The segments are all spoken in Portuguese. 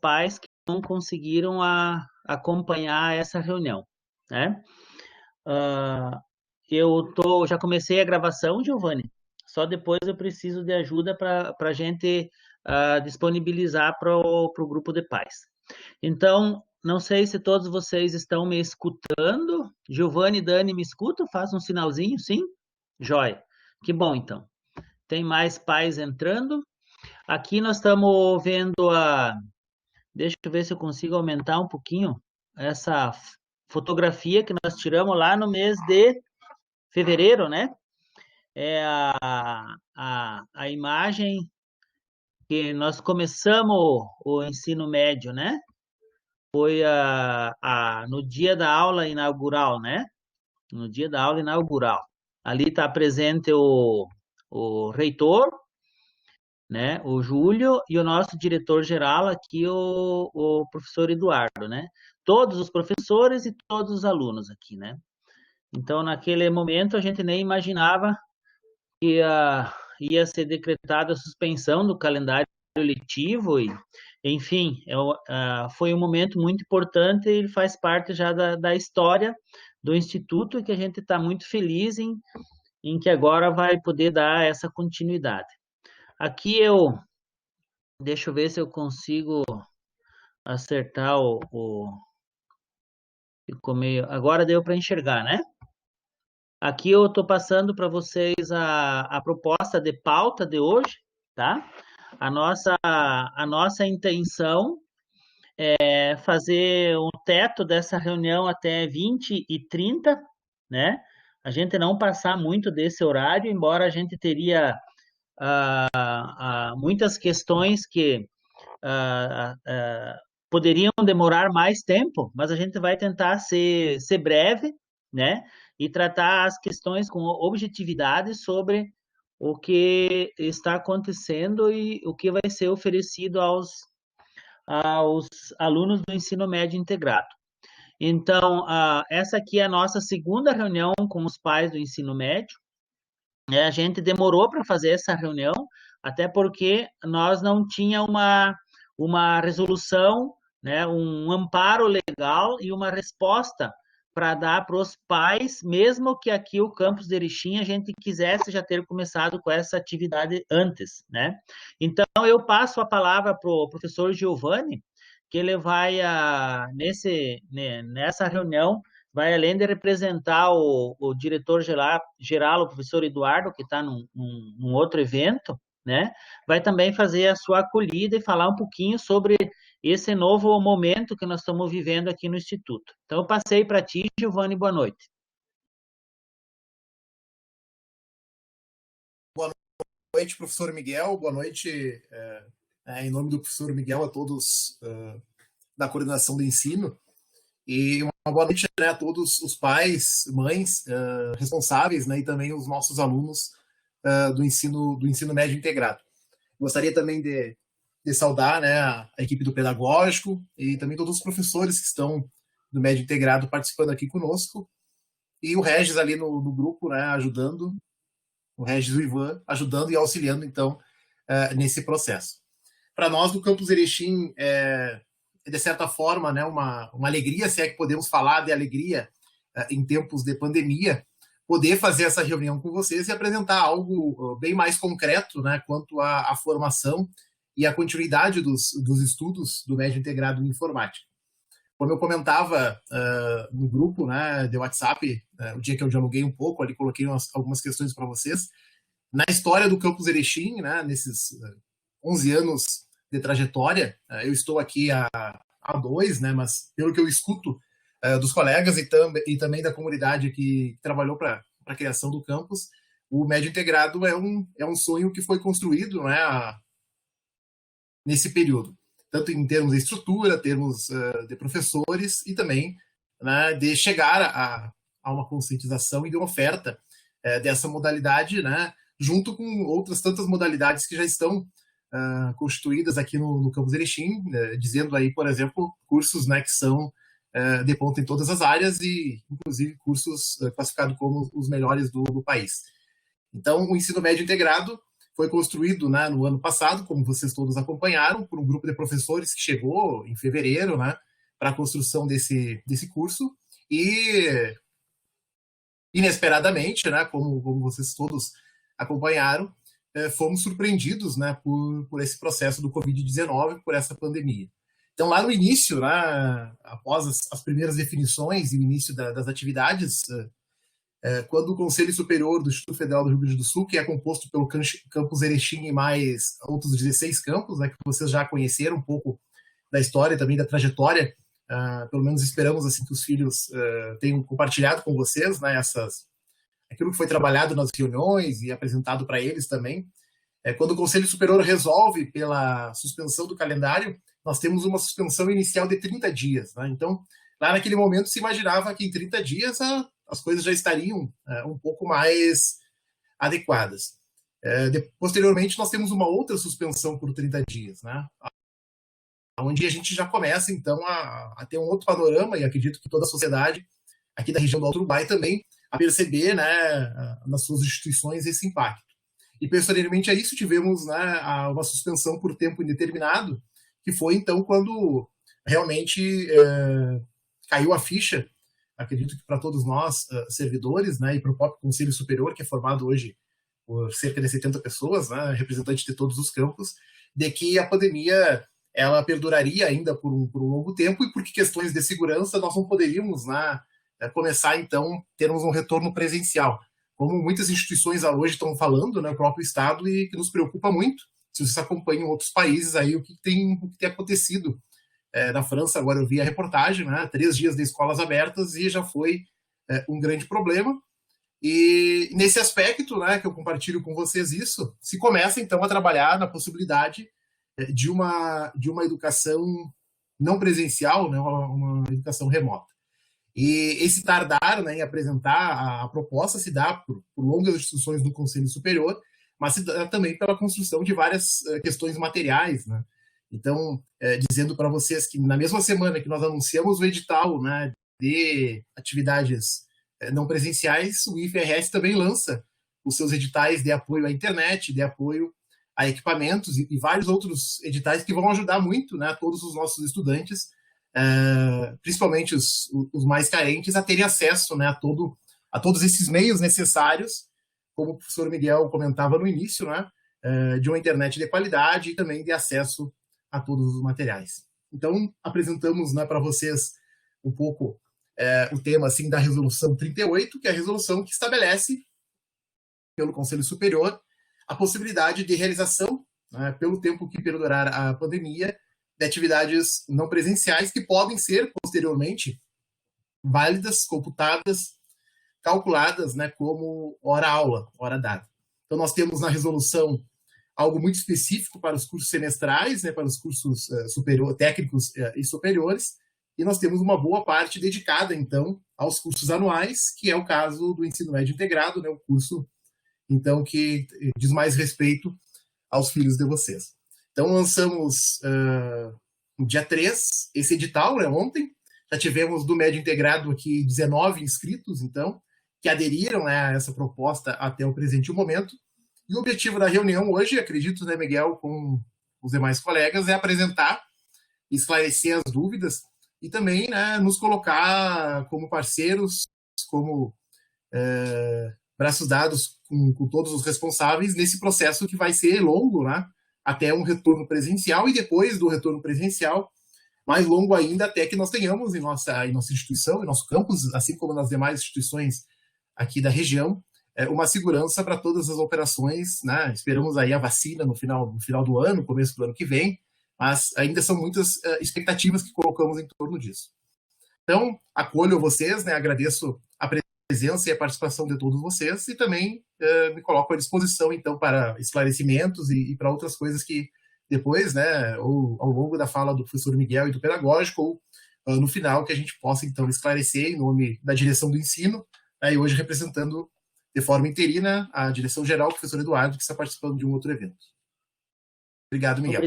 pais que não conseguiram acompanhar essa reunião, né? Ah, já comecei a gravação, Giovanni, só depois eu preciso de ajuda para a gente disponibilizar para o grupo de pais. Então, não sei se todos vocês estão me escutando. Giovanni e Dani, me escutam? Faz um sinalzinho, sim? Jóia. Que bom, então. Tem mais pais entrando. Aqui nós estamos vendo Deixa eu ver se eu consigo aumentar um pouquinho essa fotografia que nós tiramos lá no mês de fevereiro, né? É a imagem que nós começamos o ensino médio, né? Foi no dia da aula inaugural, né? No dia da aula inaugural. Ali está presente o reitor, né? O Júlio e o nosso diretor-geral aqui, o professor Eduardo, né? Todos os professores e todos os alunos aqui, né? Então, naquele momento, a gente nem imaginava que ia ser decretada a suspensão do calendário letivo e, enfim, foi um momento muito importante e ele faz parte já da história do Instituto e que a gente está muito feliz em que agora vai poder dar essa continuidade. Aqui deixa eu ver se eu consigo acertar ficou meio, agora deu para enxergar, né? Aqui eu estou passando para vocês a proposta de pauta de hoje, tá? A nossa intenção é fazer um teto dessa reunião até 20h30, né? A gente não passar muito desse horário, embora a gente teria muitas questões que ah, ah, poderiam demorar mais tempo, mas a gente vai tentar ser breve, né? E tratar as questões com objetividade sobre o que está acontecendo e o que vai ser oferecido aos alunos do ensino médio integrado. Então, essa aqui é a nossa segunda reunião com os pais do ensino médio. A gente demorou para fazer essa reunião, até porque nós não tinha uma resolução, né, um amparo legal e uma resposta para dar para os pais, mesmo que aqui o campus de Erechim a gente quisesse já ter começado com essa atividade antes, né? Então eu passo a palavra para o professor Giovanni, que ele vai nessa reunião vai além de representar o diretor geral, o professor Eduardo, que está num outro evento, né? Vai também fazer a sua acolhida e falar um pouquinho sobre esse novo momento que nós estamos vivendo aqui no Instituto. Então, eu passei para ti, Giovanni, boa noite. Boa noite, professor Miguel. Boa noite, em nome do professor Miguel, a todos da coordenação do ensino. E uma boa noite, né, a todos os pais, mães responsáveis, né, e também os nossos alunos do ensino médio integrado. Gostaria também de saudar, né, a equipe do pedagógico e também todos os professores que estão do médio integrado participando aqui conosco. E o Regis ali no grupo, né, ajudando, o Regis e o Ivan ajudando e auxiliando, então, nesse processo. Para nós do Campus Erechim, de certa forma, né, uma alegria, se é que podemos falar de alegria em tempos de pandemia, poder fazer essa reunião com vocês e apresentar algo bem mais concreto, né, quanto à formação e à continuidade dos estudos do médio integrado em informática. Como eu comentava no grupo, né, de WhatsApp, o dia que eu dialoguei um pouco, ali coloquei algumas questões para vocês. Na história do Campus Erechim, né, nesses 11 anos de trajetória, eu estou aqui há 2, né, mas pelo que eu escuto dos colegas e também da comunidade que trabalhou para a criação do campus, o médio integrado é um sonho que foi construído, né, nesse período, tanto em termos de estrutura, termos de professores e também, né, de chegar a uma conscientização e de uma oferta dessa modalidade, né, junto com outras tantas modalidades que já estão constituídas aqui no Campus Erechim, dizendo aí, por exemplo, cursos, né, que são de ponta em todas as áreas e, inclusive, cursos classificados como os melhores do país. Então, o ensino médio integrado foi construído, né, no ano passado, como vocês todos acompanharam, por um grupo de professores que chegou em fevereiro, né, para a construção desse curso, e inesperadamente, né, como vocês todos acompanharam, fomos surpreendidos, né, por esse processo do Covid-19, por essa pandemia. Então, lá no início, né, após as primeiras definições e o início das atividades, quando o Conselho Superior do Instituto Federal do Rio Grande do Sul, que é composto pelo campus Erechim e mais outros 16 campos, né, que vocês já conheceram um pouco da história e também da trajetória, pelo menos esperamos assim que os filhos tenham compartilhado com vocês, né, aquilo que foi trabalhado nas reuniões e apresentado para eles também. Quando o Conselho Superior resolve pela suspensão do calendário, nós temos uma suspensão inicial de 30 dias. Né? Então, lá naquele momento se imaginava que em 30 dias as coisas já estariam um pouco mais adequadas. Posteriormente, nós temos uma outra suspensão por 30 dias, né? Onde a gente já começa, então, a ter um outro panorama, e acredito que toda a sociedade aqui da região do Alto Uruguai também, a perceber, né, nas suas instituições esse impacto. E, posteriormente a isso, tivemos, né, uma suspensão por tempo indeterminado, que foi, então, quando realmente caiu a ficha, acredito que para todos nós, servidores, né, e para o próprio Conselho Superior, que é formado hoje por cerca de 70 pessoas, né, representantes de todos os campos, de que a pandemia ela perduraria ainda por um longo tempo, e porque questões de segurança nós não poderíamos, né, começar, então, termos um retorno presencial. Como muitas instituições hoje estão falando, né, o próprio Estado, e que nos preocupa muito, se vocês acompanham outros países, aí o que tem acontecido. Na França, agora eu vi a reportagem, né, 3 dias de escolas abertas, e já foi um grande problema. E nesse aspecto, né, que eu compartilho com vocês isso, se começa, então, a trabalhar na possibilidade de uma educação não presencial, né, uma educação remota. E esse tardar, né, em apresentar a proposta se dá por longas discussões no Conselho Superior, mas se dá também pela construção de várias questões materiais, né? Então, dizendo para vocês que na mesma semana que nós anunciamos o edital, né, de atividades não presenciais, o IFRS também lança os seus editais de apoio à internet, de apoio a equipamentos e vários outros editais que vão ajudar muito, né, todos os nossos estudantes, principalmente os mais carentes, a terem acesso, né, a todos esses meios necessários, como o professor Miguel comentava no início, né, de uma internet de qualidade e também de acesso a todos os materiais. Então, apresentamos, né, para vocês um pouco o tema assim, da Resolução 38, que é a resolução que estabelece, pelo Conselho Superior, a possibilidade de realização, né, pelo tempo que perdurar a pandemia, de atividades não presenciais que podem ser, posteriormente, válidas, computadas, calculadas, né, como hora-aula, hora dada. Então, nós temos na resolução algo muito específico para os cursos semestrais, né, para os cursos técnicos e superiores, e nós temos uma boa parte dedicada, então, aos cursos anuais, que é o caso do ensino médio integrado, né, o curso, então, que diz mais respeito aos filhos de vocês. Então, lançamos no dia 3 esse edital, né, ontem. Já tivemos do médio integrado aqui 19 inscritos, então, que aderiram, né, a essa proposta até o presente momento. E o objetivo da reunião hoje, acredito, né, Miguel, com os demais colegas, é apresentar, esclarecer as dúvidas e também, né, nos colocar como parceiros, como braços dados com todos os responsáveis nesse processo que vai ser longo, né, até um retorno presencial, e depois do retorno presencial, mais longo ainda, até que nós tenhamos em nossa instituição, em nosso campus, assim como nas demais instituições aqui da região, uma segurança para todas as operações, né? Esperamos aí a vacina no final do ano, começo do ano que vem, mas ainda são muitas expectativas que colocamos em torno disso. Então, acolho vocês, né? Agradeço a presença e a participação de todos vocês, e também me coloco à disposição, então, para esclarecimentos e para outras coisas que depois, né, ou ao longo da fala do professor Miguel e do pedagógico, ou no final, que a gente possa, então, esclarecer em nome da direção do ensino, e hoje representando de forma interina a direção-geral, o professor Eduardo, que está participando de um outro evento. Obrigado, Miguel.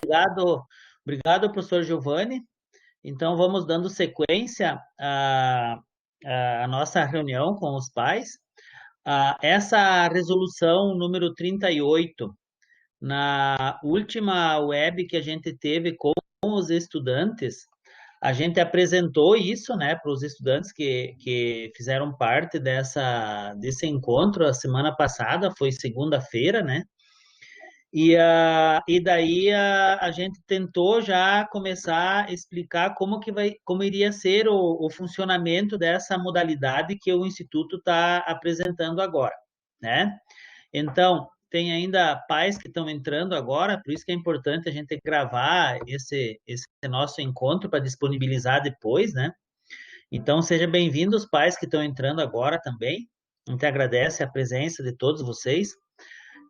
Obrigado, professor Giovanni. Então, vamos dando sequência à nossa reunião com os pais. Essa resolução número 38, Na última web que a gente teve com os estudantes, a gente apresentou isso, né, para os estudantes que fizeram parte desse encontro a semana passada, foi segunda-feira, né? E daí a gente tentou já começar a explicar como iria ser o funcionamento dessa modalidade que o Instituto está apresentando agora, né? Então, tem ainda pais que estão entrando agora, por isso que é importante a gente gravar esse nosso encontro para disponibilizar depois, né? Então, sejam bem-vindos, pais que estão entrando agora também. A gente agradece a presença de todos vocês.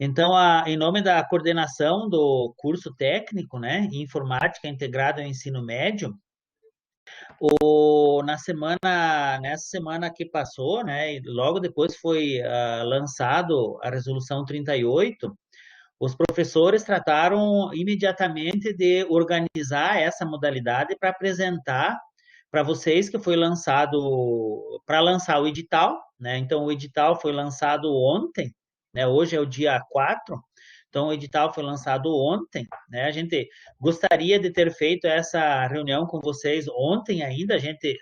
Então, em nome da coordenação do curso técnico, né, em informática integrada ao ensino médio, nessa semana que passou, né, e logo depois foi lançado a resolução 38. Os professores trataram imediatamente de organizar essa modalidade para apresentar para vocês que foi lançado para lançar o edital, né? Então o edital foi lançado ontem, né? Hoje é o dia 4. Então o edital foi lançado ontem, né? A gente gostaria de ter feito essa reunião com vocês ontem ainda, a gente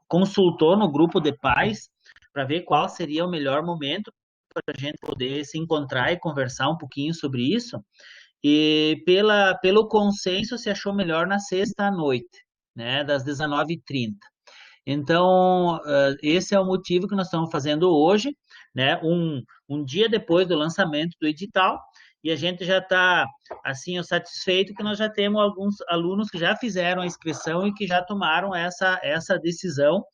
consultou no grupo de pais para ver qual seria o melhor momento para a gente poder se encontrar e conversar um pouquinho sobre isso. E pelo consenso se achou melhor na sexta à noite, né, das 19h30. Então, esse é o motivo que nós estamos fazendo hoje, né, um dia depois do lançamento do edital, e a gente já está, assim, satisfeito que nós já temos alguns alunos que já fizeram a inscrição e que já tomaram essa decisão,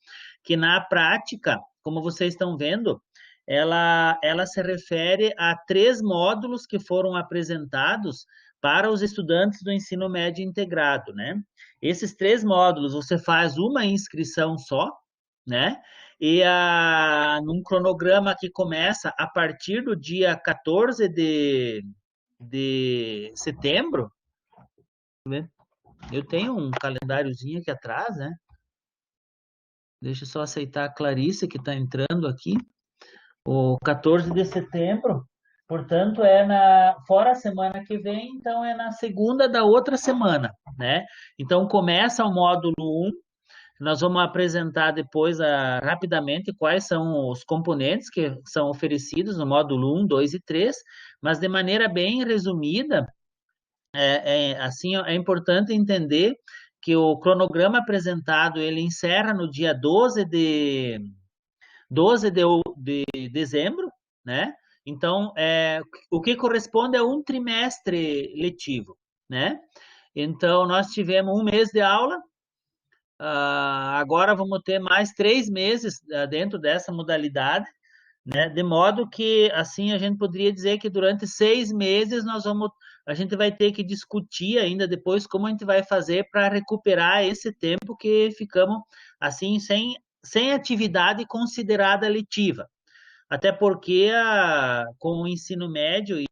que na prática, como vocês estão vendo, ela se refere a 3 módulos que foram apresentados para os estudantes do ensino médio integrado, né? Esses 3 módulos, você faz uma inscrição só, né? E num cronograma que começa a partir do dia 14 de setembro, né? Eu tenho um calendáriozinho aqui atrás, né? Deixa eu só aceitar a Clarice que está entrando aqui. O 14 de setembro, portanto, fora a semana que vem, então é na segunda da outra semana, né? Então começa o módulo 1, nós vamos apresentar depois rapidamente quais são os componentes que são oferecidos no módulo 1, 2 e 3, mas de maneira bem resumida, assim, é importante entender que o cronograma apresentado, ele encerra no dia 12 de dezembro, né? Então, o que corresponde a um trimestre letivo, né? Então, nós tivemos um mês de aula, agora vamos ter mais 3 meses dentro dessa modalidade, né? De modo que, assim, a gente poderia dizer que durante 6 meses a gente vai ter que discutir ainda depois como a gente vai fazer para recuperar esse tempo que ficamos, assim, sem atividade considerada letiva. Até porque com o ensino médio e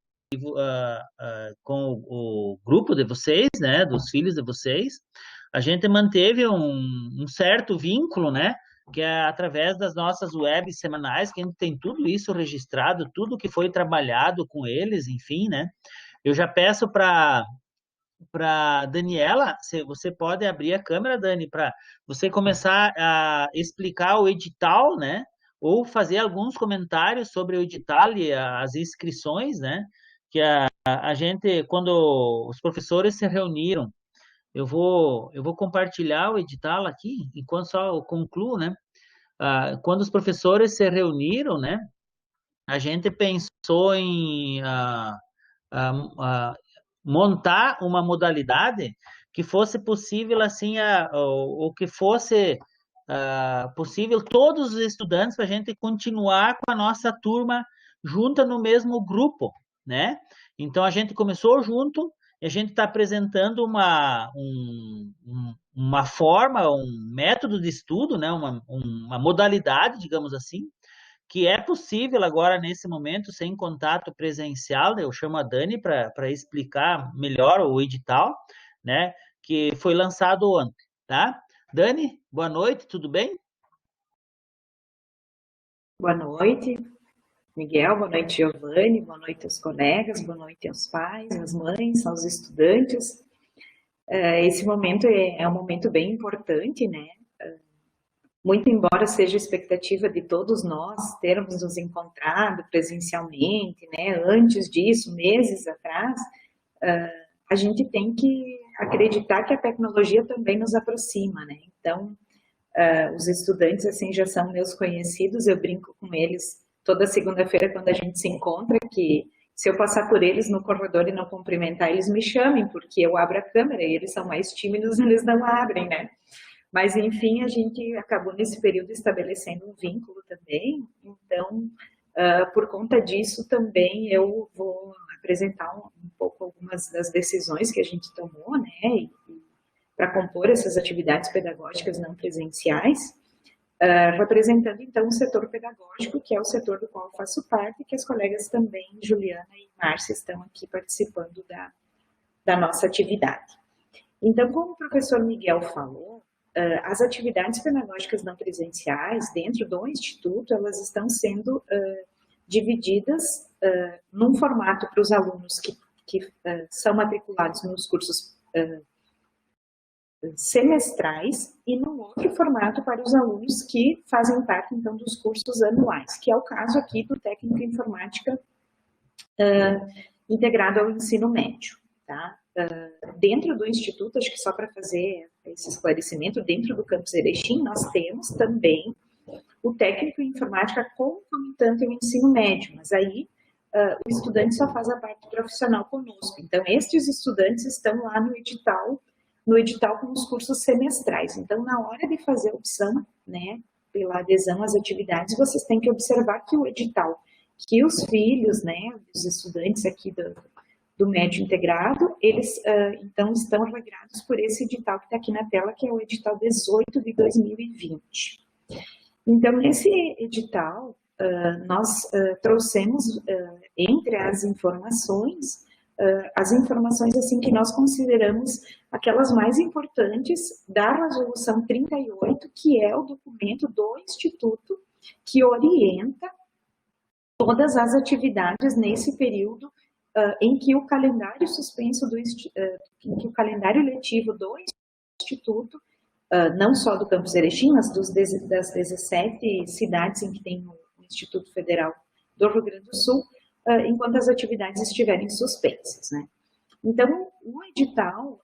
com o grupo de vocês, né, dos filhos de vocês, a gente manteve um certo vínculo, né, que é através das nossas webs semanais, que a gente tem tudo isso registrado, tudo que foi trabalhado com eles, enfim, né. Eu já peço para Daniela, se você pode abrir a câmera, Dani, para você começar a explicar o edital, né? Ou fazer alguns comentários sobre o edital e as inscrições, né? Que a gente, quando os professores se reuniram, eu vou compartilhar o edital aqui, enquanto só eu concluo, né? Quando os professores se reuniram, né? A gente pensou em montar uma modalidade que fosse possível, assim, o que fosse possível todos os estudantes para a gente continuar com a nossa turma junta no mesmo grupo, né? Então a gente começou junto e a gente está apresentando uma forma, um método de estudo, né? Uma modalidade, digamos assim, que é possível agora, nesse momento, sem contato presencial, né? Eu chamo a Dani para explicar melhor o edital, né? Que foi lançado ontem, tá? Dani, boa noite, tudo bem? Boa noite. Miguel, boa noite, Giovanni, boa noite aos colegas, boa noite aos pais, às mães, aos estudantes. Esse momento é um momento bem importante, né? Muito embora seja a expectativa de todos nós termos nos encontrado presencialmente, né? Antes disso, meses atrás, a gente tem que acreditar que a tecnologia também nos aproxima, né? Então, os estudantes, assim, já são meus conhecidos, eu brinco com eles toda segunda-feira quando a gente se encontra, que se eu passar por eles no corredor e não cumprimentar, eles me chamem, porque eu abro a câmera e eles são mais tímidos, eles não abrem, né? Mas, enfim, a gente acabou nesse período estabelecendo um vínculo também, então, por conta disso também eu vou apresentar um pouco algumas das decisões que a gente tomou, né, para compor essas atividades pedagógicas não presenciais, representando então o setor pedagógico, que é o setor do qual eu faço parte, que as colegas também, Juliana e Márcia, estão aqui participando da nossa atividade. Então, como o professor Miguel falou, as atividades pedagógicas não presenciais dentro do Instituto, elas estão sendo divididas num formato para os alunos que são matriculados nos cursos semestrais e num outro formato para os alunos que fazem parte, então, dos cursos anuais, que é o caso aqui do técnico em informática integrado ao ensino médio, tá? Dentro do Instituto, acho que só para fazer esse esclarecimento, dentro do campus Erechim, nós temos também o técnico em informática concomitante ao ensino médio, mas aí o estudante só faz a parte profissional conosco. Então, estes estudantes estão lá no edital com os cursos semestrais. Então, na hora de fazer a opção, né, pela adesão às atividades, vocês têm que observar que o edital, que os filhos, né, dos estudantes aqui do médio integrado, eles, então, estão regrados por esse edital que está aqui na tela, que é o edital 18 de 2020. Então, nesse edital, nós trouxemos, entre as informações assim que nós consideramos aquelas mais importantes da Resolução 38, que é o documento do Instituto que orienta todas as atividades nesse período em que o calendário suspenso em que o calendário letivo do Instituto, não só do campus Erechim, mas das 17 cidades em que tem o Instituto Federal do Rio Grande do Sul, enquanto as atividades estiverem suspensas, né? Então, o edital,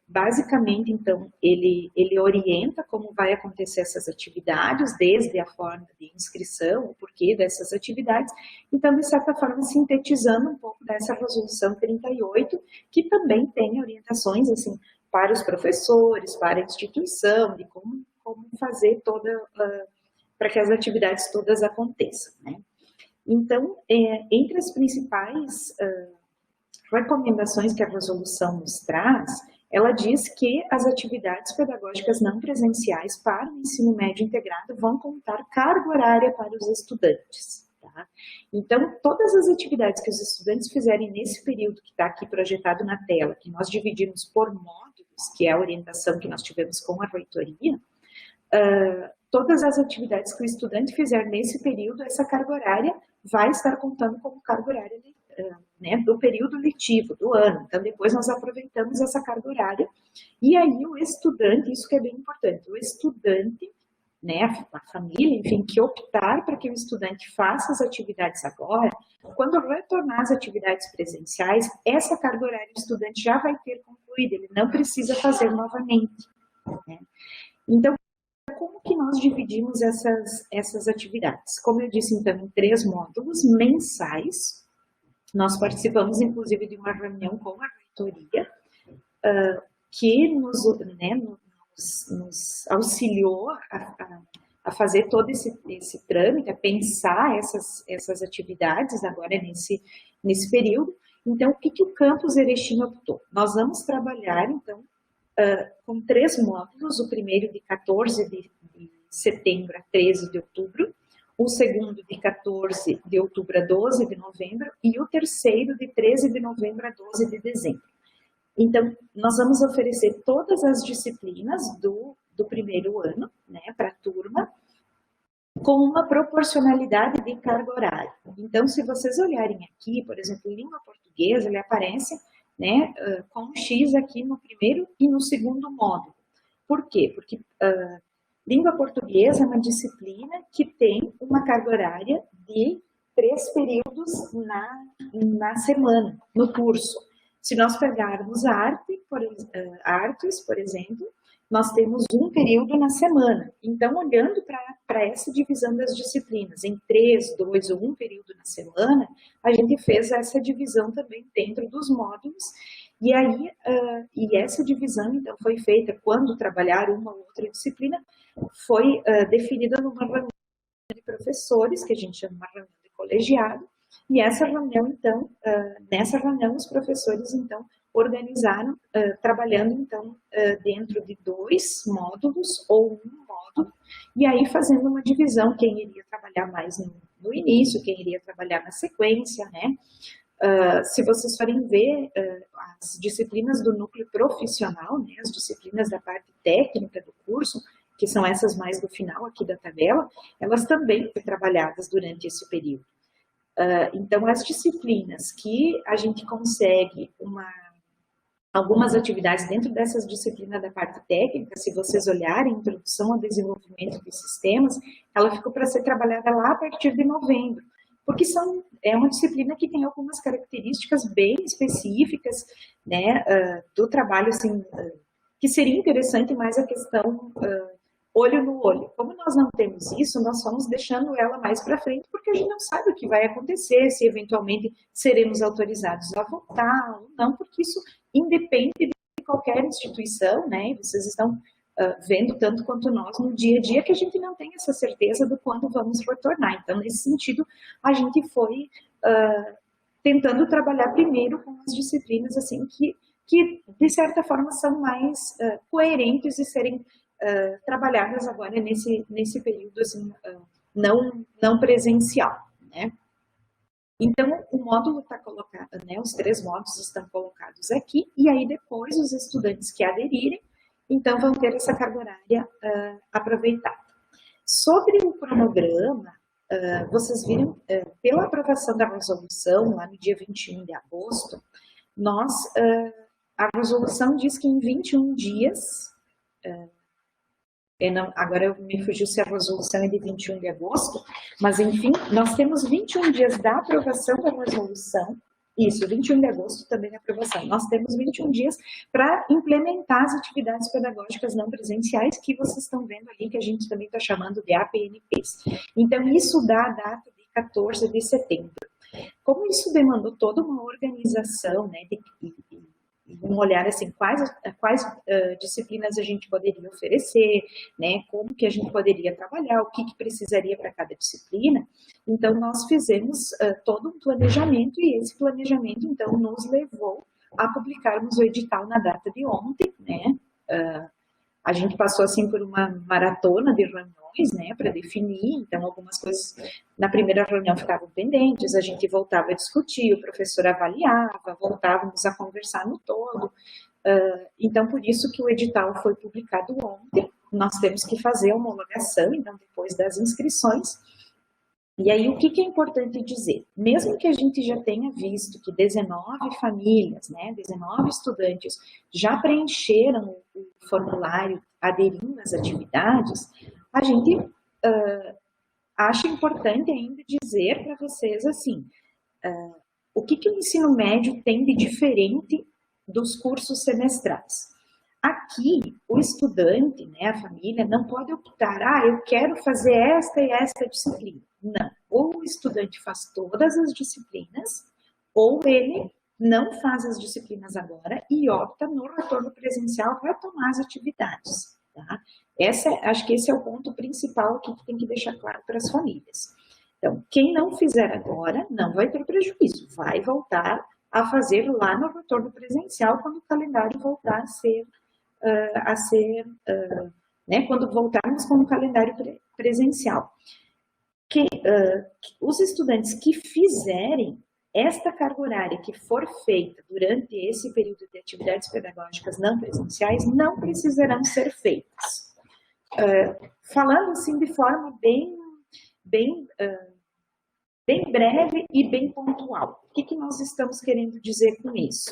basicamente, então, ele orienta como vai acontecer essas atividades, desde a forma de inscrição, o porquê dessas atividades, então, de certa forma, sintetizando um pouco dessa resolução 38, que também tem orientações, assim, para os professores, para a instituição, de como fazer para que as atividades todas aconteçam, né? Então, entre as principais recomendações que a resolução nos traz, ela diz que as atividades pedagógicas não presenciais para o ensino médio integrado vão contar carga horária para os estudantes. Tá? Então, todas as atividades que os estudantes fizerem nesse período que está aqui projetado na tela, que nós dividimos por módulos, que é a orientação que nós tivemos com a reitoria, todas as atividades que o estudante fizer nesse período, essa carga horária vai estar contando como carga horária né, do período letivo, do ano. Então, depois nós aproveitamos essa carga horária. E aí o estudante, isso que é bem importante, o estudante, né, a família, enfim, que optar para que o estudante faça as atividades agora, quando retornar às atividades presenciais, essa carga horária o estudante já vai ter concluído, ele não precisa fazer novamente, né? Então, como que nós dividimos essas atividades? Como eu disse, então, em 3 módulos mensais. Nós participamos, inclusive, de uma reunião com a reitoria, que nos auxiliou a fazer todo esse trâmite, a pensar essas atividades agora nesse período. Então, o que o campus Erechim optou? Nós vamos trabalhar, então, com 3 módulos, o primeiro de 14 de setembro a 13 de outubro, o segundo de 14 de outubro a 12 de novembro e o terceiro de 13 de novembro a 12 de dezembro. Então, nós vamos oferecer todas as disciplinas do primeiro ano, né, para a turma, com uma proporcionalidade de carga horária. Então, se vocês olharem aqui, por exemplo, língua portuguesa, ele aparece, né, com um X aqui no primeiro e no segundo módulo. Por quê? Porque língua portuguesa é uma disciplina que tem uma carga horária de 3 períodos na semana, no curso. Se nós pegarmos artes, por exemplo, nós temos 1 período na semana. Então, olhando para essa divisão das disciplinas em 3, 2 ou 1 período na semana, a gente fez essa divisão também dentro dos módulos. E aí, essa divisão, então, foi feita quando trabalhar uma ou outra disciplina, foi definida numa reunião de professores, que a gente chama de reunião de colegiado, e essa reunião, então, nessa reunião, os professores, então, organizaram, trabalhando, então, dentro de 2 módulos ou 1 módulo, e aí fazendo uma divisão, quem iria trabalhar mais no início, quem iria trabalhar na sequência, né? Se vocês forem ver as disciplinas do núcleo profissional, né, as disciplinas da parte técnica do curso, que são essas mais do final aqui da tabela, elas também foram trabalhadas durante esse período. Então, as disciplinas que a gente consegue algumas atividades dentro dessas disciplinas da parte técnica, se vocês olharem, introdução ao desenvolvimento de sistemas, ela ficou para ser trabalhada lá a partir de novembro, porque é uma disciplina que tem algumas características bem específicas, né, do trabalho, assim, que seria interessante mais a questão olho no olho. Como nós não temos isso, nós fomos deixando ela mais para frente, porque a gente não sabe o que vai acontecer, se eventualmente seremos autorizados a votar ou não, porque isso independe de qualquer instituição, né? E vocês estão vendo tanto quanto nós no dia a dia que a gente não tem essa certeza do quando vamos retornar. Então, nesse sentido, a gente foi tentando trabalhar primeiro com as disciplinas assim que de certa forma são mais coerentes e serem trabalhadas agora nesse período assim, não presencial, né? Então, o módulo está colocado, né? Os 3 módulos estão colocados aqui, e aí depois os estudantes que aderirem, então vão ter essa carga horária aproveitada. Sobre o cronograma, vocês viram, pela aprovação da resolução, lá no dia 21 de agosto, a resolução diz que em 21 dias, agora me fugiu se a resolução é de 21 de agosto, mas enfim, nós temos 21 dias da aprovação da resolução, isso, 21 de agosto também a aprovação, nós temos 21 dias para implementar as atividades pedagógicas não presenciais que vocês estão vendo ali, que a gente também está chamando de APNPs. Então, isso dá a data de 14 de setembro. Como isso demandou toda uma organização, né, um olhar assim, quais disciplinas a gente poderia oferecer, né, como que a gente poderia trabalhar, o que precisaria para cada disciplina. Então, nós fizemos todo um planejamento e esse planejamento, então, nos levou a publicarmos o edital na data de ontem, né. A gente passou, assim, por uma maratona de reuniões, né, para definir, então, algumas coisas na primeira reunião ficavam pendentes, a gente voltava a discutir, o professor avaliava, voltávamos a conversar no todo. Então, por isso que o edital foi publicado ontem, nós temos que fazer a homologação, então, depois das inscrições. E aí, o que é importante dizer? Mesmo que a gente já tenha visto que 19 famílias, né, 19 estudantes já preencheram o formulário aderindo às atividades, a gente acha importante ainda dizer para vocês assim, o que o ensino médio tem de diferente dos cursos semestrais. Aqui, o estudante, né, a família, não pode optar, eu quero fazer esta e esta disciplina. Não, ou o estudante faz todas as disciplinas, ou ele não faz as disciplinas agora e opta no retorno presencial para tomar as atividades. Tá? Acho que esse é o ponto principal que tem que deixar claro para as famílias. Então, quem não fizer agora não vai ter prejuízo, vai voltar a fazer lá no retorno presencial quando o calendário voltar a ser né, quando voltarmos com o calendário presencial. Os estudantes que fizerem esta carga horária que for feita durante esse período de atividades pedagógicas não presenciais não precisarão ser feitas. Falando assim de forma bem bem breve e bem pontual. O que nós estamos querendo dizer com isso?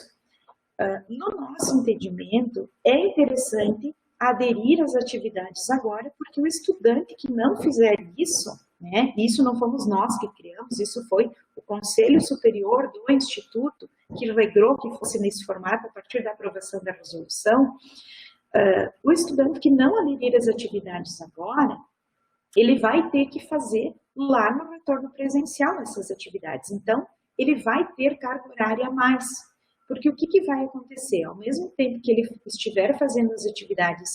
No nosso entendimento, é interessante aderir às atividades agora, porque o estudante que não fizer isso, né, isso não fomos nós que criamos, isso foi o Conselho Superior do Instituto que regrou que fosse nesse formato a partir da aprovação da resolução. O estudante que não aderir às atividades agora, ele vai ter que fazer lá no retorno presencial essas atividades. Então, ele vai ter carga horária a mais. Porque o que vai acontecer? Ao mesmo tempo que ele estiver fazendo as atividades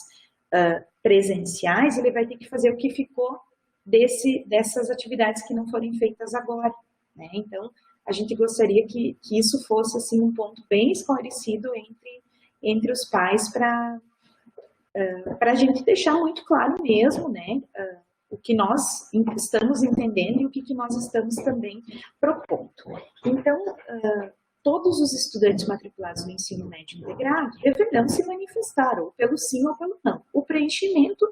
presenciais, ele vai ter que fazer o que ficou dessas atividades que não forem feitas agora, né? Então, a gente gostaria que isso fosse assim, um ponto bem esclarecido entre os pais para a gente deixar muito claro mesmo, né, o que nós estamos entendendo e o que nós estamos também propondo. Então, todos os estudantes matriculados no ensino médio integrado deverão se manifestar, ou pelo sim ou pelo não. O preenchimento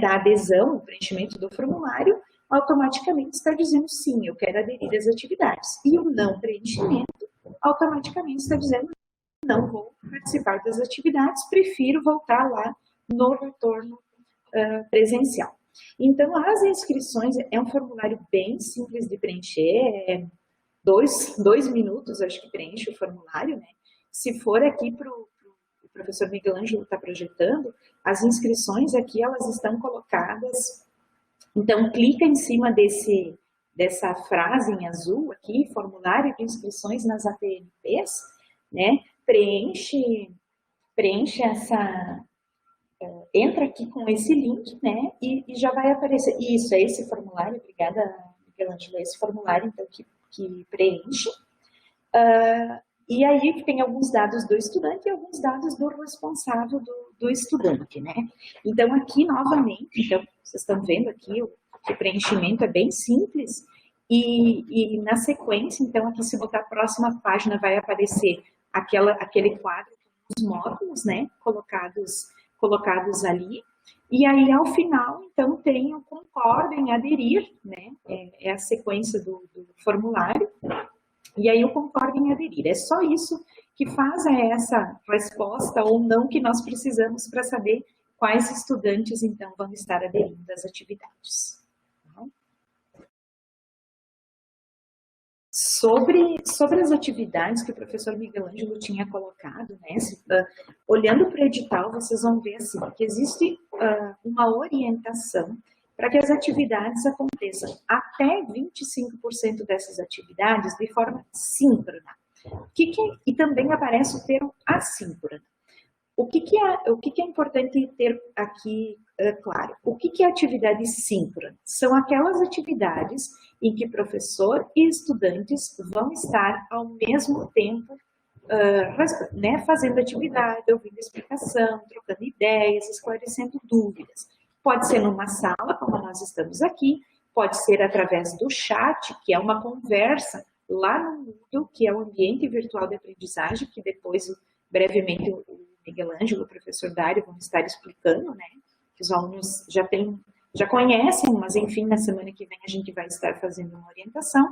da adesão, o preenchimento do formulário, automaticamente está dizendo sim, eu quero aderir às atividades. E o não preenchimento, automaticamente está dizendo não vou participar das atividades, prefiro voltar lá no retorno presencial. Então, as inscrições é um formulário bem simples de preencher, dois minutos, acho que preenche o formulário, né? Se for aqui para o professor Miguel Ângelo está projetando, as inscrições aqui, elas estão colocadas, então clica em cima dessa frase em azul aqui, formulário de inscrições nas APNPs, né? Preenche essa... entra aqui com esse link, né? E já vai aparecer. Isso, é esse formulário, obrigada, Miguel Ângelo, é esse formulário, então, que preenche. E aí tem alguns dados do estudante e alguns dados do responsável do estudante, né? Então, aqui, novamente, então, vocês estão vendo aqui, o preenchimento é bem simples. E na sequência, então, aqui, se botar a próxima página, vai aparecer aquele quadro com os módulos, né? Colocados ali. E aí, ao final, então, tem o concordo em aderir, né? É a sequência do formulário. E aí, o concordo em aderir. É só isso que faz essa resposta ou não que nós precisamos para saber quais estudantes, então, vão estar aderindo às atividades. Sobre as atividades que o professor Miguel Ângelo tinha colocado, né, olhando para o edital, vocês vão ver assim, que existe uma orientação para que as atividades aconteçam até 25% dessas atividades de forma síncrona. E também aparece o termo assíncrona. O que é importante ter aqui claro? O que é atividade síncrona? São aquelas atividades em que professor e estudantes vão estar ao mesmo tempo né, fazendo atividade, ouvindo explicação, trocando ideias, esclarecendo dúvidas. Pode ser numa sala, como nós estamos aqui, pode ser através do chat, que é uma conversa lá no Moodle, que é o ambiente virtual de aprendizagem, que depois, brevemente, o Miguel Ângelo, o professor Dário, vão estar explicando, né? Que os alunos já conhecem, mas enfim, na semana que vem a gente vai estar fazendo uma orientação.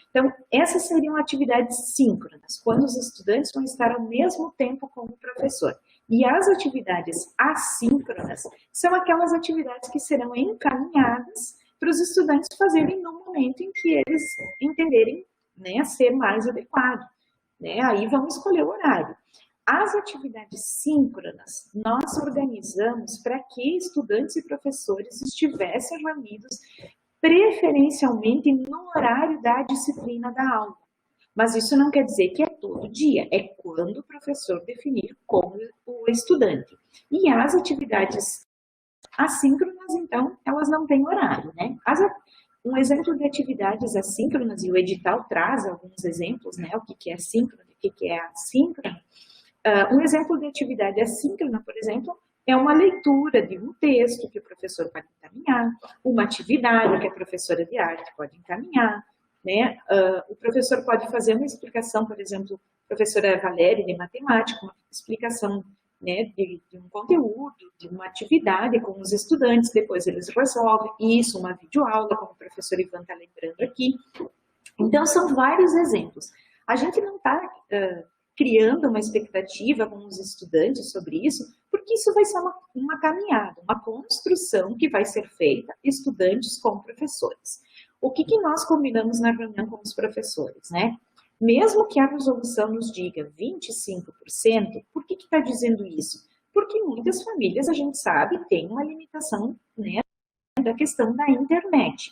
Então, essas seriam atividades síncronas, quando os estudantes vão estar ao mesmo tempo com o professor. E as atividades assíncronas são aquelas atividades que serão encaminhadas para os estudantes fazerem no momento em que eles entenderem, né, ser mais adequado. Né? Aí vão escolher o horário. As atividades síncronas, nós organizamos para que estudantes e professores estivessem reunidos preferencialmente no horário da disciplina da aula. Mas isso não quer dizer que é todo dia, é quando o professor definir com o estudante. E as atividades assíncronas, então, elas não têm horário, né? Um exemplo de atividades assíncronas, e o edital traz alguns exemplos, né? O que é síncrono e o que é assíncrono. Um exemplo de atividade assíncrona, por exemplo, é uma leitura de um texto que o professor pode encaminhar, uma atividade que a professora de arte pode encaminhar, né? O professor pode fazer uma explicação, por exemplo, a professora Valéria de matemática, uma explicação né, de um conteúdo, de uma atividade com os estudantes, depois eles resolvem isso, uma videoaula, como o professor Ivan está lembrando aqui. Então, são vários exemplos. A gente não está criando uma expectativa com os estudantes sobre isso, porque isso vai ser uma caminhada, uma construção que vai ser feita estudantes com professores. O que nós combinamos na reunião com os professores, né? Mesmo que a resolução nos diga 25%, por que está dizendo isso? Porque muitas famílias, a gente sabe, têm uma limitação, né, da questão da internet.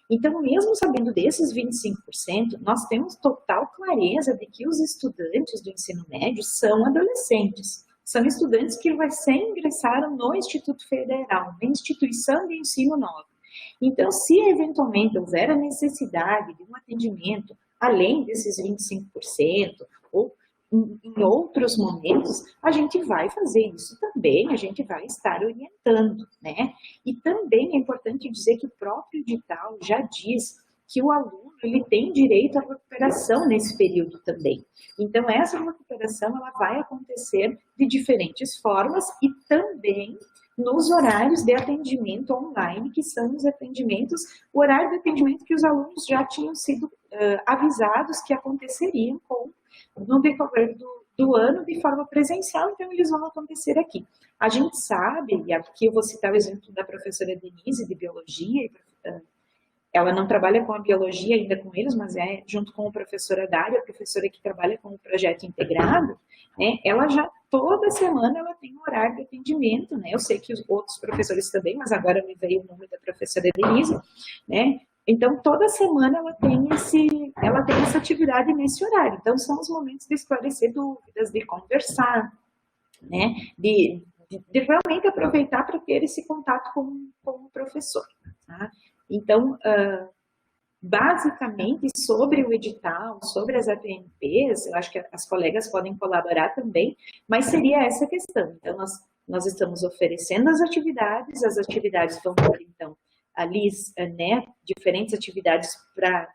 Então, mesmo sabendo desses 25%, nós temos total clareza de que os estudantes do ensino médio são adolescentes. São estudantes que recém-ingressaram no Instituto Federal, na instituição de ensino nova. Então, se eventualmente houver a necessidade de um atendimento além desses 25%, ou em outros momentos, a gente vai fazer isso também, a gente vai estar orientando, né? E também é importante dizer que o próprio edital já diz que o aluno ele tem direito à recuperação nesse período também. Então, essa recuperação ela vai acontecer de diferentes formas e também nos horários de atendimento online, que são os atendimentos, o horário de atendimento que os alunos já tinham sido avisados que aconteceriam no decorrer do ano de forma presencial, então eles vão acontecer aqui. A gente sabe, e aqui eu vou citar o exemplo da professora Denise, de Biologia, ela não trabalha com a biologia ainda com eles, mas é junto com a professora Dária, a professora que trabalha com o projeto integrado, né, ela já, toda semana, ela tem um horário de atendimento, né, eu sei que os outros professores também, mas agora me veio o nome da professora Denise, né, então toda semana ela tem essa atividade nesse horário, então são os momentos de esclarecer dúvidas, de conversar, né, de realmente aproveitar para ter esse contato com o professor, tá? Então, basicamente, sobre o edital, sobre as APNPs, eu acho que as colegas podem colaborar também, mas seria essa questão. Então, nós estamos oferecendo as atividades vão ter, então, ali, né, diferentes atividades para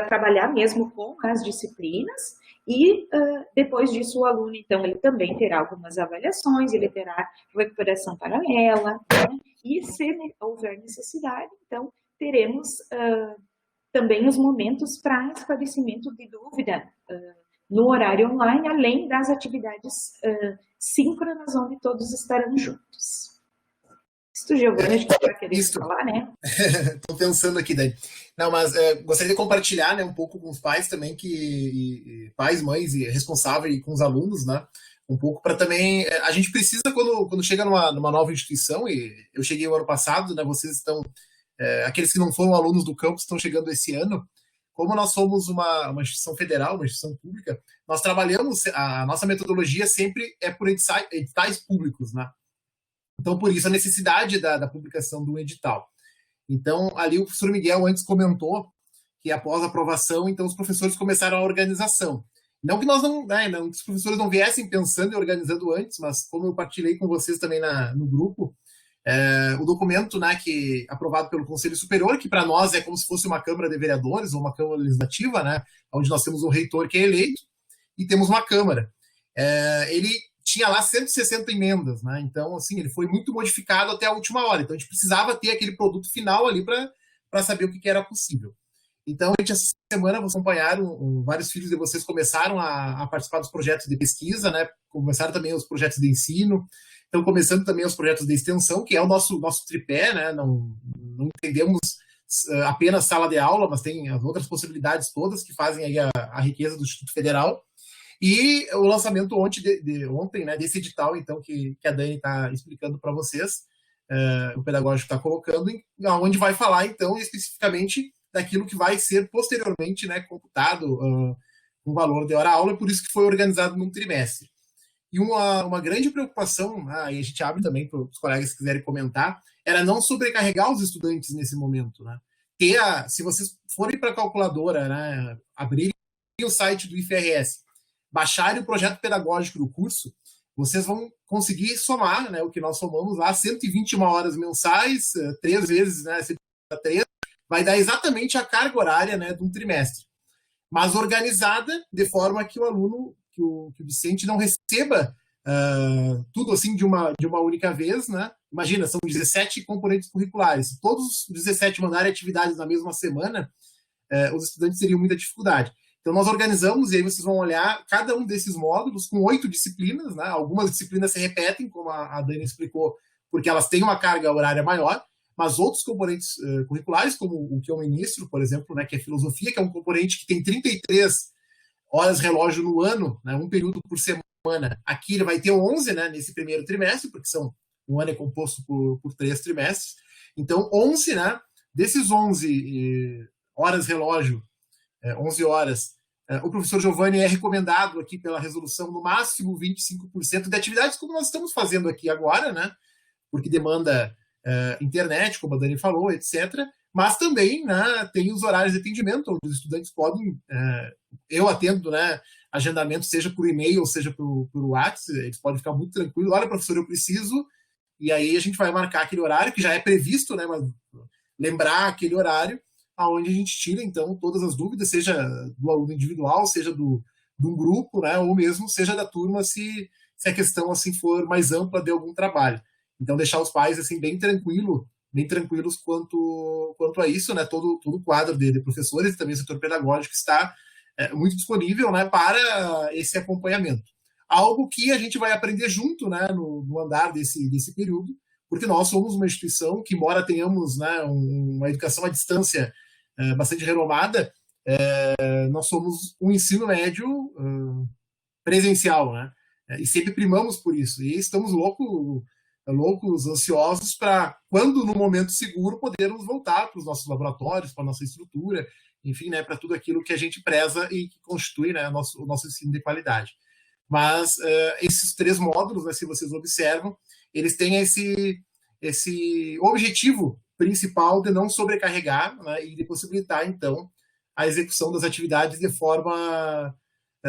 trabalhar mesmo com as disciplinas, e depois disso o aluno, então, ele também terá algumas avaliações, ele terá recuperação paralela, né? E se houver necessidade, então, teremos também os momentos para esclarecimento de dúvida no horário online, além das atividades síncronas, onde todos estarão juntos. Isso, Giovanni, acho que você vai querer falar, né? Estou pensando aqui, Dani. Não, mas gostaria de compartilhar, né, um pouco com os pais também, pais, mães e responsáveis com os alunos, né? Um pouco para também... A gente precisa, quando chega numa nova instituição, e eu cheguei o ano passado, né? Vocês estão... aqueles que não foram alunos do campus estão chegando esse ano. Como nós somos uma instituição federal, uma instituição pública, nós trabalhamos... A nossa metodologia sempre é por editais públicos, né? Então, por isso, a necessidade da publicação do edital. Então, ali o professor Miguel antes comentou que após a aprovação, então os professores começaram a organização. Não que nós não, né, não que os professores não viessem pensando e organizando antes, mas como eu partilhei com vocês também no grupo, o documento, né, que aprovado pelo Conselho Superior, que para nós é como se fosse uma Câmara de Vereadores ou uma Câmara Legislativa, né, onde nós temos um reitor que é eleito e temos uma Câmara. Ele tinha lá 160 emendas, né? Então, assim, ele foi muito modificado até a última hora. Então, a gente precisava ter aquele produto final ali para saber o que era possível. Então, essa semana, vocês acompanharam, vários filhos de vocês começaram a participar dos projetos de pesquisa, né? Começaram também os projetos de ensino, estão começando também os projetos de extensão, que é o nosso tripé, né? Não entendemos apenas sala de aula, mas tem as outras possibilidades todas que fazem aí a riqueza do Instituto Federal. E o lançamento ontem, né, desse edital, então, que a Dani está explicando para vocês, o pedagógico está colocando, onde vai falar, então, especificamente daquilo que vai ser posteriormente, né, computado com valor de hora-aula, por isso que foi organizado num trimestre. E uma grande preocupação, e a gente abre também para os colegas que quiserem comentar, era não sobrecarregar os estudantes nesse momento, né? Se vocês forem para a calculadora, né, abrirem o site do IFRS, baixarem o projeto pedagógico do curso, vocês vão conseguir somar, né, o que nós somamos lá, 121 horas mensais, 3 vezes, né, 3, vai dar exatamente a carga horária, né, de um trimestre. Mas organizada de forma que o aluno, que o discente não receba tudo assim de uma única vez, né? Imagina, são 17 componentes curriculares. Se todos os 17 mandarem atividades na mesma semana, os estudantes teriam muita dificuldade. Então, nós organizamos, e aí vocês vão olhar cada um desses módulos com 8 disciplinas, né? Algumas disciplinas se repetem, como a Dani explicou, porque elas têm uma carga horária maior, mas outros componentes curriculares, como o que eu ministro, por exemplo, né, que é filosofia, que é um componente que tem 33 horas relógio no ano, né, um período por semana. Aqui ele vai ter 11, né, nesse primeiro trimestre, porque um ano é composto por 3 trimestres. Então, 11, né, desses 11 horas relógio, 11 horas, o professor Giovanni é recomendado aqui pela resolução no máximo 25% de atividades como nós estamos fazendo aqui agora, né, porque demanda internet, como a Dani falou, etc., mas também, né, tem os horários de atendimento, onde os estudantes podem, eu atendo, né, agendamento, seja por e-mail, seja por WhatsApp, eles podem ficar muito tranquilos, olha, professor, eu preciso, e aí a gente vai marcar aquele horário, que já é previsto, né, mas lembrar aquele horário, aonde a gente tira, então, todas as dúvidas, seja do aluno individual, seja de um grupo, né, ou mesmo seja da turma, se a questão, assim, for mais ampla de algum trabalho. Então, deixar os pais, assim, bem tranquilos quanto a isso, né? Todo o quadro de professores e também o setor pedagógico está muito disponível, né, para esse acompanhamento. Algo que a gente vai aprender junto, né, no andar desse período, porque nós somos uma instituição que, embora tenhamos, né, uma educação à distância bastante renomada, nós somos um ensino médio presencial, né? E sempre primamos por isso. E estamos loucos, ansiosos para, quando no momento seguro, podermos voltar para os nossos laboratórios, para a nossa estrutura, enfim, né, para tudo aquilo que a gente preza e que constitui, né, o nosso ensino de qualidade. Mas esses 3 módulos, né, se vocês observam, eles têm esse objetivo principal de não sobrecarregar, né, e de possibilitar, então, a execução das atividades de forma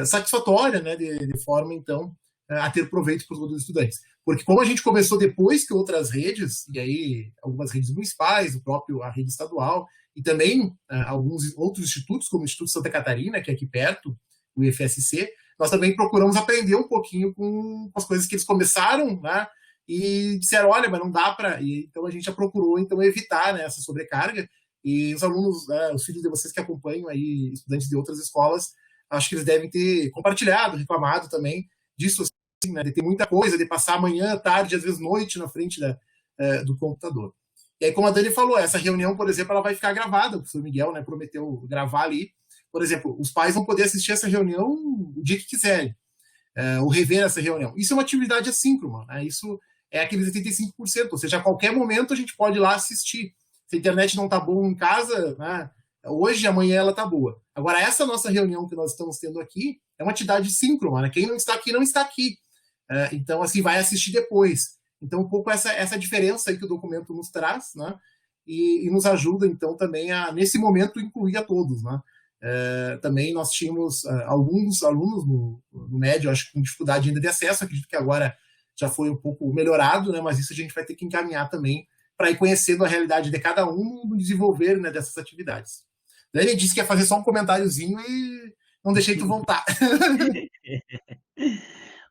satisfatória, né, de forma, então, a ter proveito para os estudantes. Porque como a gente começou depois que outras redes, e aí algumas redes municipais, a rede estadual, e também alguns outros institutos, como o Instituto Santa Catarina, que é aqui perto, o IFSC, nós também procuramos aprender um pouquinho com as coisas que eles começaram, né, e disseram, olha, mas não dá para... Então a gente já procurou então, evitar, né, essa sobrecarga, e os alunos, os filhos de vocês que acompanham aí, estudantes de outras escolas, acho que eles devem ter compartilhado, reclamado também disso, assim, né, de ter muita coisa, de passar manhã, tarde, às vezes noite na frente do computador. E aí, como a Dani falou, essa reunião, por exemplo, ela vai ficar gravada, o professor Miguel, né, prometeu gravar ali. Por exemplo, os pais vão poder assistir essa reunião o dia que quiserem, ou rever essa reunião. Isso é uma atividade assíncrona, né? Isso é aqueles 85%, ou seja, a qualquer momento a gente pode ir lá assistir. Se a internet não está boa em casa, né, hoje, amanhã ela está boa. Agora, essa nossa reunião que nós estamos tendo aqui é uma atividade síncrona, né? Quem não está aqui, não está aqui. Então, assim, vai assistir depois. Então, um pouco essa diferença aí que o documento nos traz, né? E nos ajuda, então, também a, nesse momento, incluir a todos, né? Também nós tínhamos alguns alunos no médio, acho que com dificuldade ainda de acesso, acredito que agora já foi um pouco melhorado, né? Mas isso a gente vai ter que encaminhar também para ir conhecendo a realidade de cada um no desenvolver, né, dessas atividades. Daí ele disse que ia fazer só um comentáriozinho e não deixei tu voltar.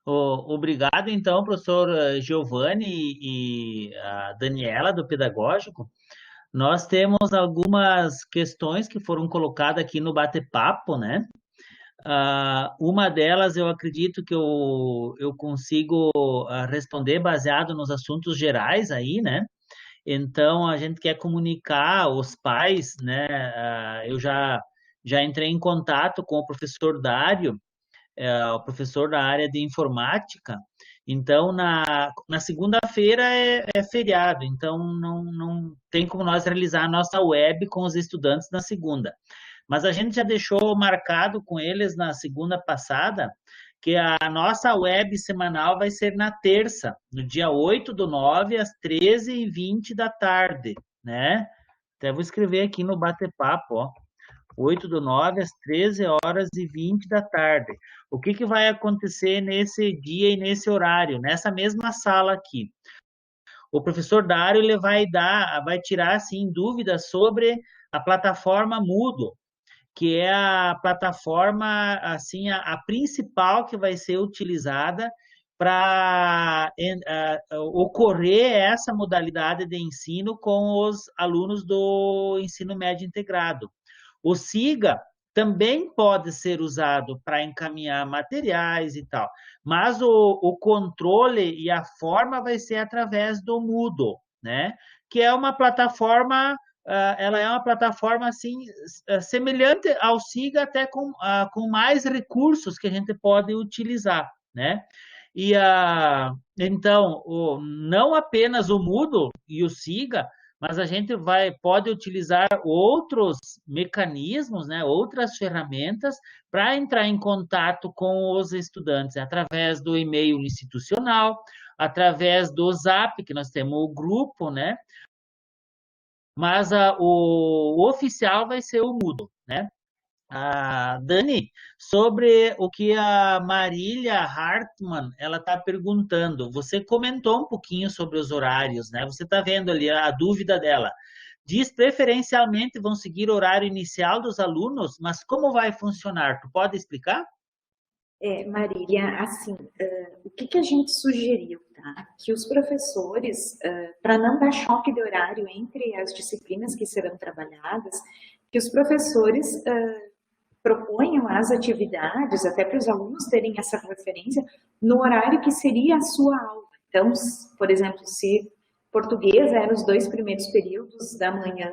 Obrigado, então, professor Giovanni e a Daniela, do Pedagógico. Nós temos algumas questões que foram colocadas aqui no bate-papo, né? Uma delas eu acredito que eu consigo responder baseado nos assuntos gerais aí, né? Então, a gente quer comunicar aos pais, né? Eu já entrei em contato com o professor Dário, o professor da área de informática. Então, na segunda-feira é feriado, então não tem como nós realizar a nossa web com os estudantes na segunda. Mas a gente já deixou marcado com eles na segunda passada que a nossa web semanal vai ser na terça, no dia 8/9, às 13h20 da tarde, né? Até vou escrever aqui no bate-papo, ó. 8/9, às 13h20 da tarde. O que vai acontecer nesse dia e nesse horário, nessa mesma sala aqui? O professor Dário ele vai tirar assim dúvidas sobre a plataforma Moodle, que é a plataforma assim a principal que vai ser utilizada para ocorrer essa modalidade de ensino com os alunos do ensino médio integrado. O SIGA também pode ser usado para encaminhar materiais e tal, mas o controle e a forma vai ser através do Moodle, né? Que é uma plataforma, ela é uma plataforma assim semelhante ao SIGA, até com mais recursos que a gente pode utilizar, né? E então, não apenas o Moodle e o SIGA, mas a gente pode utilizar outros mecanismos, né, outras ferramentas para entrar em contato com os estudantes, através do e-mail institucional, através do Zap, que nós temos o grupo, né? Mas o oficial vai ser o Moodle, né? Dani, sobre o que a Marília Hartmann ela está perguntando, você comentou um pouquinho sobre os horários, né? Você está vendo ali a dúvida dela. Diz preferencialmente vão seguir o horário inicial dos alunos, mas como vai funcionar? Tu pode explicar? Marília, assim, o que a gente sugeriu, tá? Que os professores, para não dar choque de horário entre as disciplinas que serão trabalhadas, que os professores proponham as atividades, até para os alunos terem essa referência, no horário que seria a sua aula. Então, por exemplo, se português eram os 2 primeiros períodos da manhã,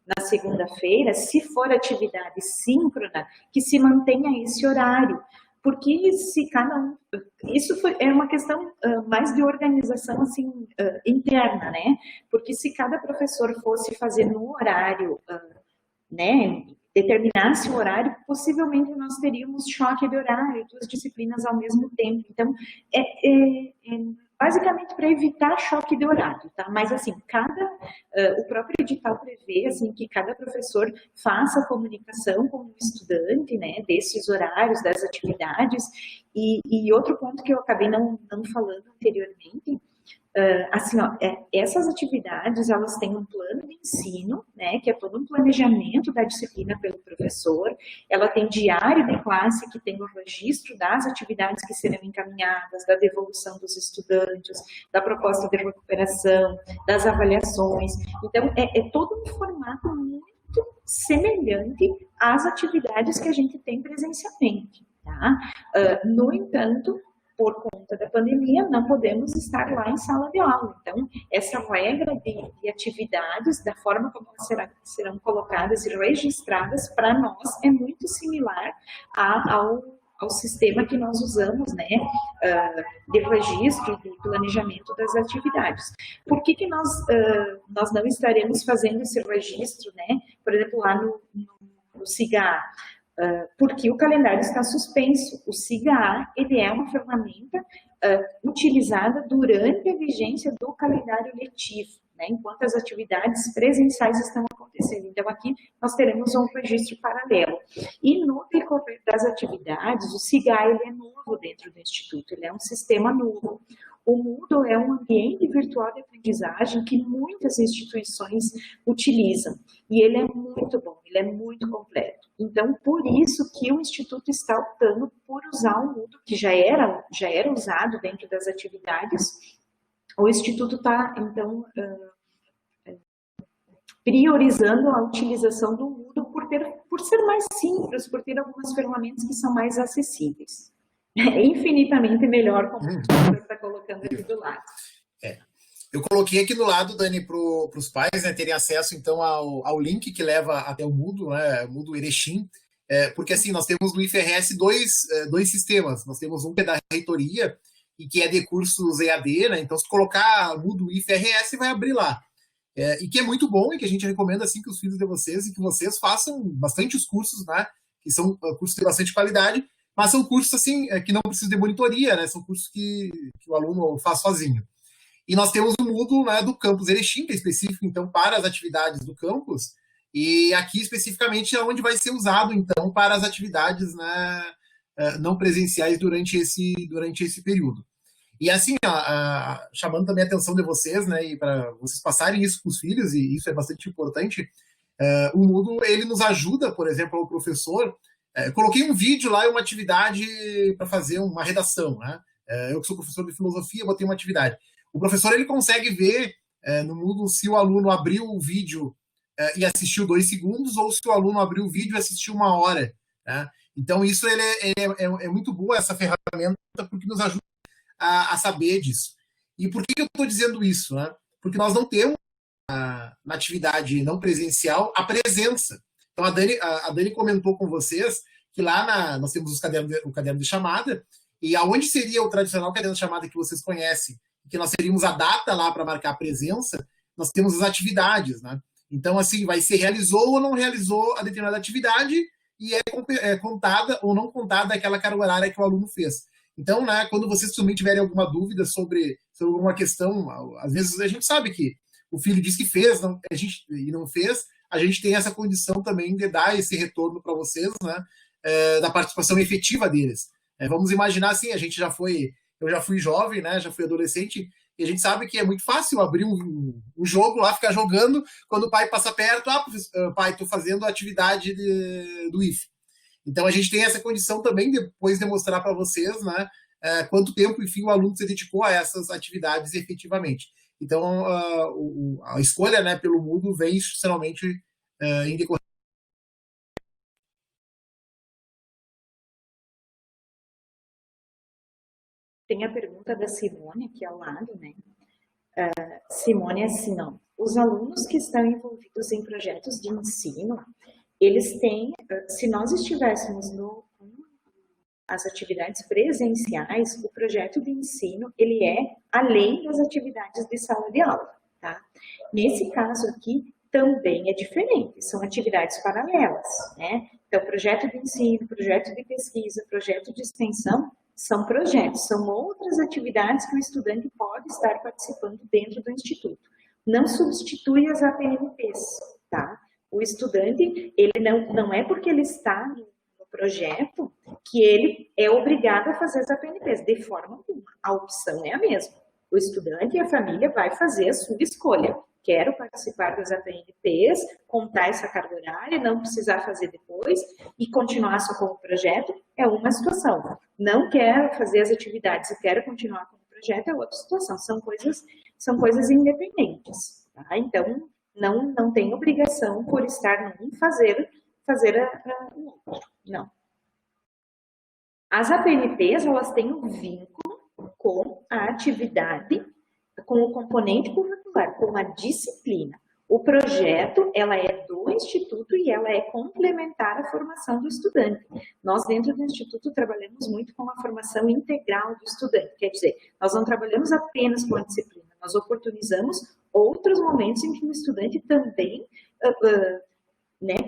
na segunda-feira, se for atividade síncrona, que se mantenha esse horário. Porque se cada um... Isso é uma questão mais de organização assim, interna, né? Porque se cada professor fosse fazer no horário, né, determinasse o horário, possivelmente nós teríamos choque de horário, 2 disciplinas ao mesmo tempo. Então, basicamente para evitar choque de horário, tá? Mas assim, o próprio edital prevê assim que cada professor faça a comunicação com o estudante, né, desses horários, das atividades. E outro ponto que eu acabei não falando anteriormente, assim, ó, essas atividades, elas têm um plano de ensino, né, que é todo um planejamento da disciplina pelo professor, ela tem diário de classe, que tem o registro das atividades que serão encaminhadas, da devolução dos estudantes, da proposta de recuperação, das avaliações. Então, é todo um formato muito semelhante às atividades que a gente tem presencialmente, tá? No entanto, por conta da pandemia, não podemos estar lá em sala de aula. Então, essa regra de atividades, da forma como elas serão colocadas e registradas, para nós é muito similar ao sistema que nós usamos, né, de registro, de planejamento das atividades. Por que nós não estaremos fazendo esse registro, né, por exemplo, lá no SIGA? Porque o calendário está suspenso. O SIGA, ele é uma ferramenta utilizada durante a vigência do calendário letivo, né, enquanto as atividades presenciais estão acontecendo. Então, aqui nós teremos um registro paralelo. E no decorrer das atividades, o SIGA ele é novo dentro do Instituto, ele é um sistema novo. O Moodle é um ambiente virtual de aprendizagem que muitas instituições utilizam. E ele é muito bom, ele é muito completo. Então, por isso que o Instituto está optando por usar o Moodle, que já era usado dentro das atividades. O Instituto está, então, priorizando a utilização do Moodle por ser mais simples, por ter algumas ferramentas que são mais acessíveis. É infinitamente melhor, como o professor está colocando aqui do lado. Eu coloquei aqui do lado, Dani, para os pais, né, terem acesso, então, ao link que leva até o Moodle, né, Moodle Erechim, porque, assim, nós temos no IFRS dois sistemas. Nós temos um que é da reitoria e que é de cursos EAD, né, então, se colocar Moodle IFRS, vai abrir lá. E que é muito bom e que a gente recomenda, assim, que os filhos de vocês e que vocês façam bastante os cursos, né, que são cursos de bastante qualidade, mas são cursos, assim, que não precisam de monitoria, né, são cursos que o aluno faz sozinho. E nós temos o Moodle, né, do campus Erechim, que é específico, então, para as atividades do campus, e aqui especificamente é onde vai ser usado, então, para as atividades, né, não presenciais durante esse período. E assim, chamando também a atenção de vocês, né, e para vocês passarem isso com os filhos, e isso é bastante importante, o Moodle, ele nos ajuda, por exemplo, ao professor. Coloquei um vídeo lá e uma atividade para fazer uma redação, né? Eu que sou professor de filosofia, botei uma atividade. O professor ele consegue ver no Moodle se o aluno abriu o vídeo e assistiu 2 segundos ou se o aluno abriu o vídeo e assistiu 1 hora. Né? Então, isso é muito boa, essa ferramenta, porque nos ajuda a saber disso. E por que eu estou dizendo isso? Né? Porque nós não temos na atividade não presencial a presença. Então, a Dani comentou com vocês que lá nós temos o caderno de chamada, e aonde seria o tradicional caderno de chamada que vocês conhecem, que nós teríamos a data lá para marcar a presença, nós temos as atividades, né? Então, assim, vai ser realizou ou não realizou a determinada atividade e é contada ou não contada aquela carga horária que o aluno fez. Então, né, quando vocês também tiverem alguma dúvida sobre alguma questão, às vezes a gente sabe que o filho diz que fez e não fez, a gente tem essa condição também de dar esse retorno para vocês, né, da participação efetiva deles. Vamos imaginar assim, eu já fui jovem, né, já fui adolescente, e a gente sabe que é muito fácil abrir um jogo lá, ficar jogando, quando o pai passa perto, pai, estou fazendo a atividade do IF. Então a gente tem essa condição também, depois de mostrar para vocês, né, quanto tempo, enfim, o aluno se dedicou a essas atividades efetivamente. Então a escolha, né, pelo Moodle vem institucionalmente em decorrência. Tem a pergunta da Simone aqui ao lado, né? Simone, assim, ó, os alunos que estão envolvidos em projetos de ensino, eles têm, se nós estivéssemos as atividades presenciais, o projeto de ensino, ele é além das atividades de sala de aula, tá? Nesse caso aqui, também é diferente, são atividades paralelas, né? Então, projeto de ensino, projeto de pesquisa, projeto de extensão, são projetos, são outras atividades que o estudante pode estar participando dentro do instituto. Não substitui as APNPs, tá? O estudante, ele não é porque ele está no projeto que ele é obrigado a fazer as APNPs, de forma alguma. A opção é a mesma. O estudante e a família vai fazer a sua escolha. Quero participar das APNPs, contar essa carga horária, não precisar fazer depois e continuar só com o projeto, é uma situação. Não quero fazer as atividades e quero continuar com o projeto, é outra situação. São coisas independentes. Tá? Então, não tem obrigação por estar num fazer o outro. Não. As APNPs, elas têm um vínculo com a atividade, com o componente curricular, com a disciplina. O projeto, ela é do Instituto e ela é complementar à formação do estudante. Nós, dentro do Instituto, trabalhamos muito com a formação integral do estudante. Quer dizer, nós não trabalhamos apenas com a disciplina, nós oportunizamos outros momentos em que o estudante também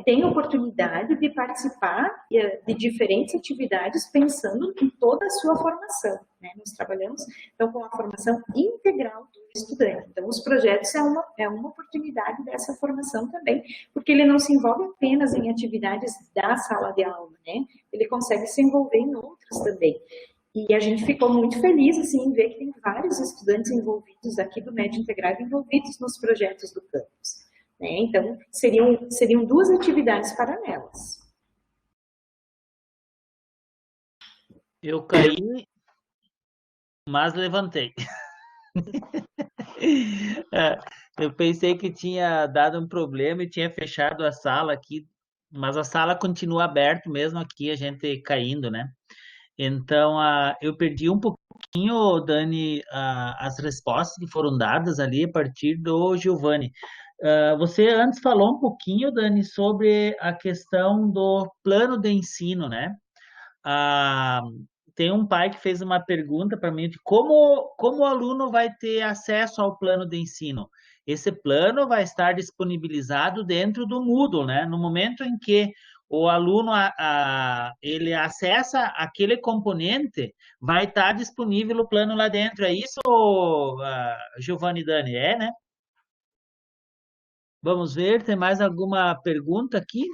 tem a oportunidade de participar de diferentes atividades pensando em toda a sua formação. Né? Nós trabalhamos, então, com a formação integral do estudante. Então, os projetos é uma oportunidade dessa formação também, porque ele não se envolve apenas em atividades da sala de aula, né? Ele consegue se envolver em outras também. E a gente ficou muito feliz assim, em ver que tem vários estudantes envolvidos aqui do Médio Integrado, envolvidos nos projetos do campus. Né? Então, seriam duas atividades paralelas. Eu caí, mas levantei. Eu pensei que tinha dado um problema e tinha fechado a sala aqui, mas a sala continua aberta mesmo aqui, a gente caindo, né? Então, eu perdi um pouquinho, Dani, as respostas que foram dadas ali a partir do Giovanni. Você antes falou um pouquinho, Dani, sobre a questão do plano de ensino, né? Tem um pai que fez uma pergunta para mim de como o aluno vai ter acesso ao plano de ensino. Esse plano vai estar disponibilizado dentro do Moodle, né? No momento em que o aluno ele acessa aquele componente, vai estar disponível o plano lá dentro. É isso, Giovanni e Dani? É, né? Vamos ver, tem mais alguma pergunta aqui?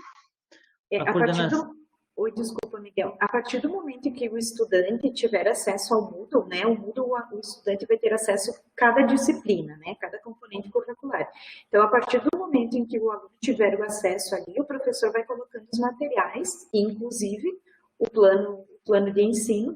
Oi, desculpa, Miguel. A partir do momento em que o estudante tiver acesso ao Moodle, né, o estudante vai ter acesso a cada disciplina, né, cada componente curricular. Então, a partir do momento em que o aluno tiver o acesso ali, o professor vai colocando os materiais, inclusive o plano plano de ensino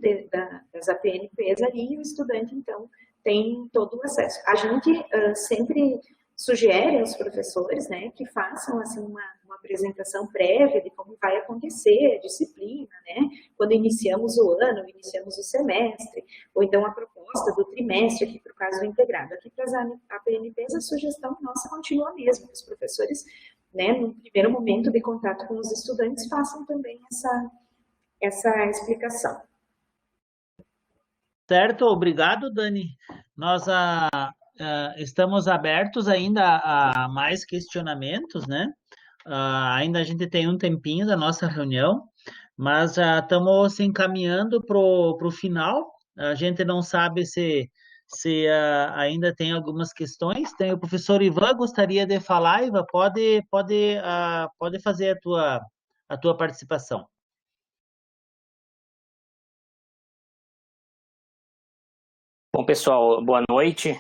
das APNPs ali, e o estudante, então, tem todo o acesso. A gente sempre sugere aos professores, né, que façam assim, uma apresentação prévia de como vai acontecer a disciplina, né, quando iniciamos o ano, iniciamos o semestre, ou então a proposta do trimestre, aqui para o caso do integrado. Aqui para as APNPs, a sugestão nossa continua a mesma, que os professores, né, no primeiro momento de contato com os estudantes, façam também essa explicação. Certo, obrigado, Dani. Nós estamos abertos ainda a mais questionamentos, né? Ainda a gente tem um tempinho da nossa reunião, mas já estamos se encaminhando para o final. A gente não sabe se ainda tem algumas questões. Tem o professor Ivan, gostaria de falar. Ivan, pode fazer a tua participação. Bom, pessoal, boa noite.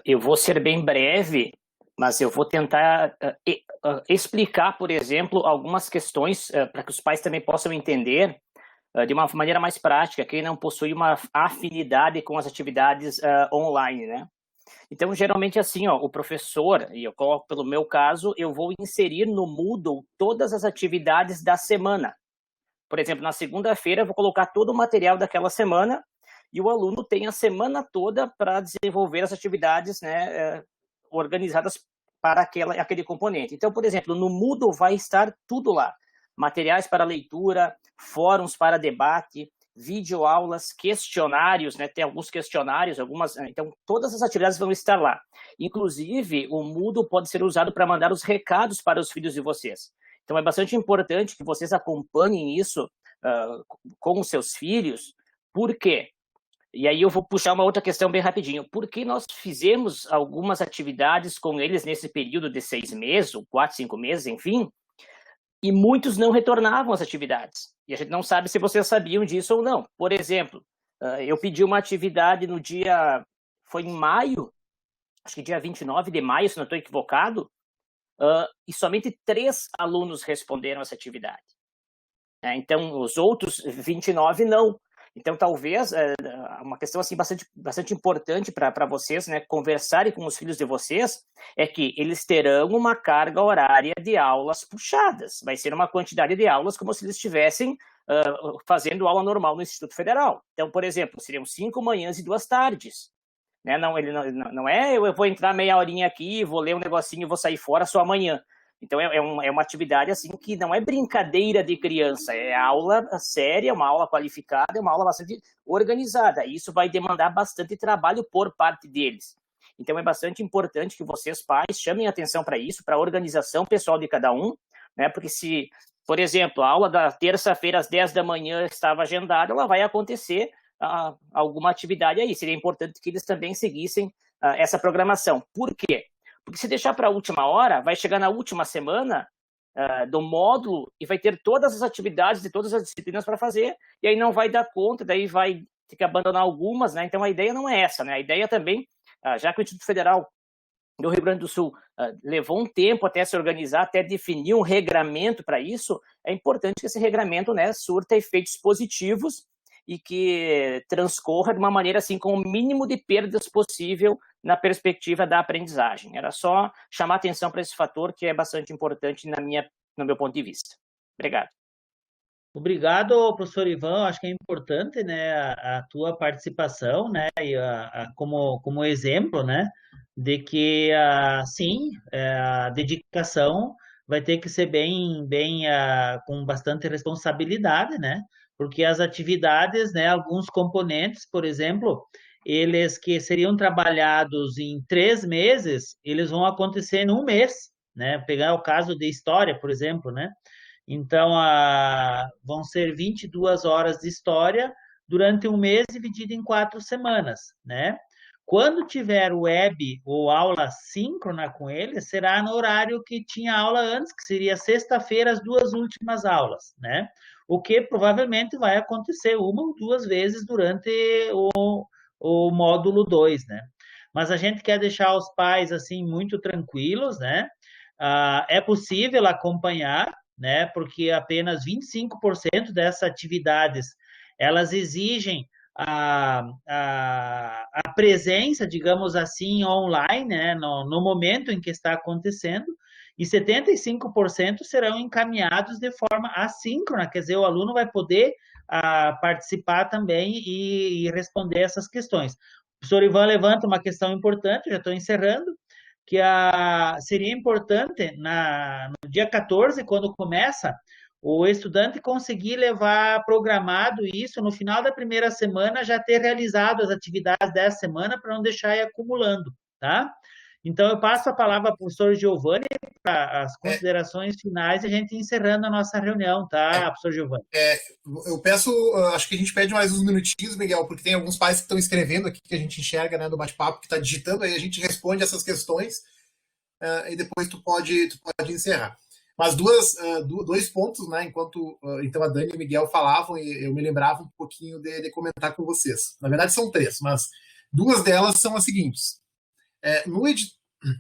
Eu vou ser bem breve, mas eu vou tentar explicar, por exemplo, algumas questões para que os pais também possam entender de uma maneira mais prática, quem não possui uma afinidade com as atividades online, né? Então, geralmente assim, ó, o professor, e eu coloco pelo meu caso, eu vou inserir no Moodle todas as atividades da semana. Por exemplo, na segunda-feira eu vou colocar todo o material daquela semana e o aluno tem a semana toda para desenvolver as atividades, né, organizadas para aquele componente. Então, por exemplo, no Moodle vai estar tudo lá. Materiais para leitura, fóruns para debate, videoaulas, questionários, né? Tem alguns questionários, então todas as atividades vão estar lá. Inclusive, o Moodle pode ser usado para mandar os recados para os filhos de vocês. Então é bastante importante que vocês acompanhem isso com os seus filhos. Por quê? E aí eu vou puxar uma outra questão bem rapidinho. Por que nós fizemos algumas atividades com eles nesse período de 6 meses, ou 4, 5 meses, enfim, e muitos não retornavam às atividades. E a gente não sabe se vocês sabiam disso ou não. Por exemplo, eu pedi uma atividade no dia... Foi em maio, acho que dia 29 de maio, se não estou equivocado, e somente 3 alunos responderam essa atividade. Então, os outros 29 não. Então, talvez, uma questão assim, bastante importante para vocês, né, conversarem com os filhos de vocês, é que eles terão uma carga horária de aulas puxadas. Vai ser uma quantidade de aulas como se eles estivessem fazendo aula normal no Instituto Federal. Então, por exemplo, seriam 5 manhãs e 2 tardes. Né? Não é eu vou entrar meia horinha aqui, vou ler um negocinho e vou sair fora só amanhã. Então, é uma atividade assim que não é brincadeira de criança, é aula séria, uma aula qualificada, é uma aula bastante organizada. E isso vai demandar bastante trabalho por parte deles. Então, é bastante importante que vocês, pais, chamem atenção para isso, para a organização pessoal de cada um, né? Porque se, por exemplo, a aula da terça-feira às 10 da manhã estava agendada, ela vai acontecer alguma atividade aí. Seria importante que eles também seguissem essa programação. Por quê? Porque se deixar para a última hora, vai chegar na última semana do módulo e vai ter todas as atividades de todas as disciplinas para fazer, e aí não vai dar conta, daí vai ter que abandonar algumas, né? Então a ideia não é essa, né? A ideia também, já que o Instituto Federal do Rio Grande do Sul levou um tempo até se organizar, até definir um regramento para isso, é importante que esse regramento, né, surta efeitos positivos e que transcorra de uma maneira assim com o mínimo de perdas possível na perspectiva da aprendizagem. Era só chamar atenção para esse fator que é bastante importante no meu ponto de vista. Obrigado. Obrigado, professor Ivan. Acho que é importante, né, a tua participação, né, e como exemplo, né, de que sim, a dedicação vai ter que ser bem com bastante responsabilidade, né, porque as atividades, né, alguns componentes, por exemplo, eles que seriam trabalhados em 3 meses, eles vão acontecer em 1 mês, né? Pegar o caso de história, por exemplo, né? Então, vão ser 22 horas de história durante 1 mês, dividido em 4 semanas, né? Quando tiver web ou aula síncrona com ele, será no horário que tinha aula antes, que seria sexta-feira, as 2 últimas aulas, né? O que provavelmente vai acontecer 1 ou 2 vezes durante o módulo 2, né? Mas a gente quer deixar os pais, assim, muito tranquilos, né? É possível acompanhar, né? Porque apenas 25% dessas atividades elas exigem a presença, digamos assim, online, né, no momento em que está acontecendo, e 75% serão encaminhados de forma assíncrona, quer dizer, o aluno vai poder participar também e responder essas questões. O professor Ivan levanta uma questão importante, já estou encerrando, que seria importante no dia 14, quando começa, o estudante conseguir levar programado isso no final da primeira semana, já ter realizado as atividades dessa semana para não deixar ir acumulando, tá? Então, eu passo a palavra para o professor Giovanni para as considerações finais e a gente encerrando a nossa reunião, tá, professor Giovanni? Eu peço, acho que a gente pede mais uns minutinhos, Miguel, porque tem alguns pais que estão escrevendo aqui, que a gente enxerga, né, do bate-papo, que está digitando, aí a gente responde essas questões e depois tu pode encerrar. Mas dois pontos, né, enquanto então a Dani e o Miguel falavam, e eu me lembrava um pouquinho de comentar com vocês. Na verdade são três, mas duas delas são as seguintes.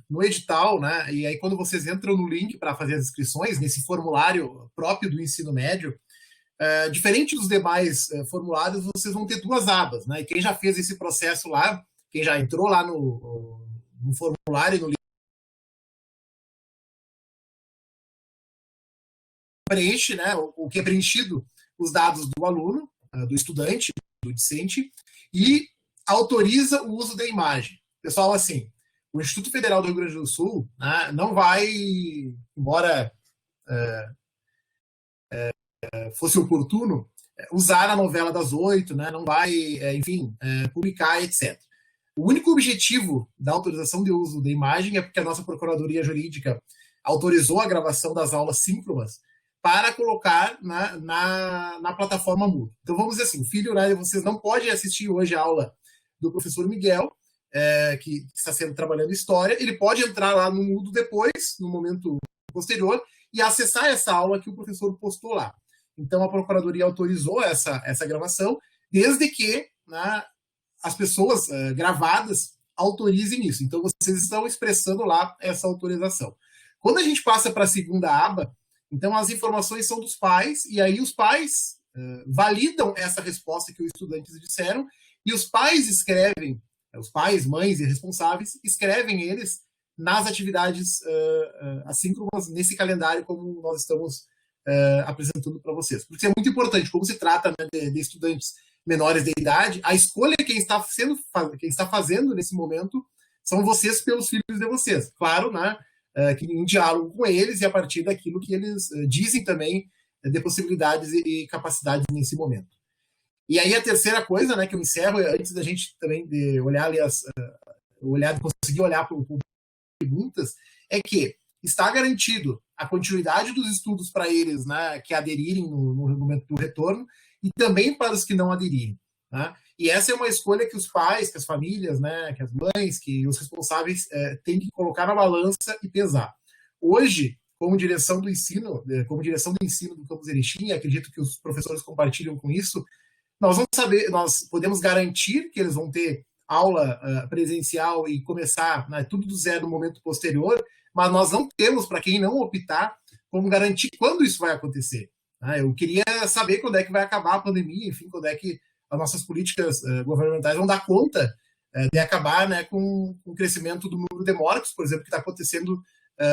No edital, né, e aí quando vocês entram no link para fazer as inscrições, nesse formulário próprio do ensino médio, diferente dos demais formulários, vocês vão ter duas abas, né, e quem já fez esse processo lá, quem já entrou lá no formulário, no link, preenche, né, o que é preenchido, os dados do aluno, do estudante, do discente, e autoriza o uso da imagem. Pessoal, assim, o Instituto Federal do Rio Grande do Sul, né, não vai, embora fosse oportuno, usar a novela das 8, né, não vai, enfim, publicar, etc. O único objetivo da autorização de uso da imagem é porque a nossa Procuradoria Jurídica autorizou a gravação das aulas síncronas para colocar na plataforma Moodle. Então, vamos dizer assim, o filho, né, vocês não podem assistir hoje a aula do professor Miguel, que está sendo trabalhando História, ele pode entrar lá no Moodle depois, no momento posterior, e acessar essa aula que o professor postou lá. Então, a Procuradoria autorizou essa gravação, desde que, né, as pessoas gravadas autorizem isso. Então, vocês estão expressando lá essa autorização. Quando a gente passa para a segunda aba, então as informações são dos pais, e aí os pais validam essa resposta que os estudantes disseram, e os pais escrevem, os pais, mães e responsáveis, escrevem eles nas atividades assíncronas, nesse calendário como nós estamos apresentando para vocês. Porque é muito importante, como se trata, né, de estudantes menores de idade, a escolha quem está fazendo nesse momento são vocês pelos filhos de vocês. Claro, né, que em diálogo com eles e a partir daquilo que eles dizem também de possibilidades e capacidades nesse momento. E aí a terceira coisa, né, que eu encerro, antes da gente também de olhar ali conseguir olhar para perguntas, é que está garantido a continuidade dos estudos para eles, né, que aderirem no momento do retorno, e também para os que não aderirem, né? E essa é uma escolha que os pais, que as famílias, né, que as mães, que os responsáveis têm que colocar na balança e pesar. Hoje, como direção do ensino do Campus Erechim, acredito que os professores compartilham com isso, nós podemos garantir que eles vão ter aula presencial e começar, né, tudo do zero no momento posterior, mas nós não temos, para quem não optar, como garantir quando isso vai acontecer. Eu queria saber quando é que vai acabar a pandemia, enfim, quando é que as nossas políticas governamentais vão dar conta de acabar, né, com o crescimento do número de mortes, por exemplo, que está acontecendo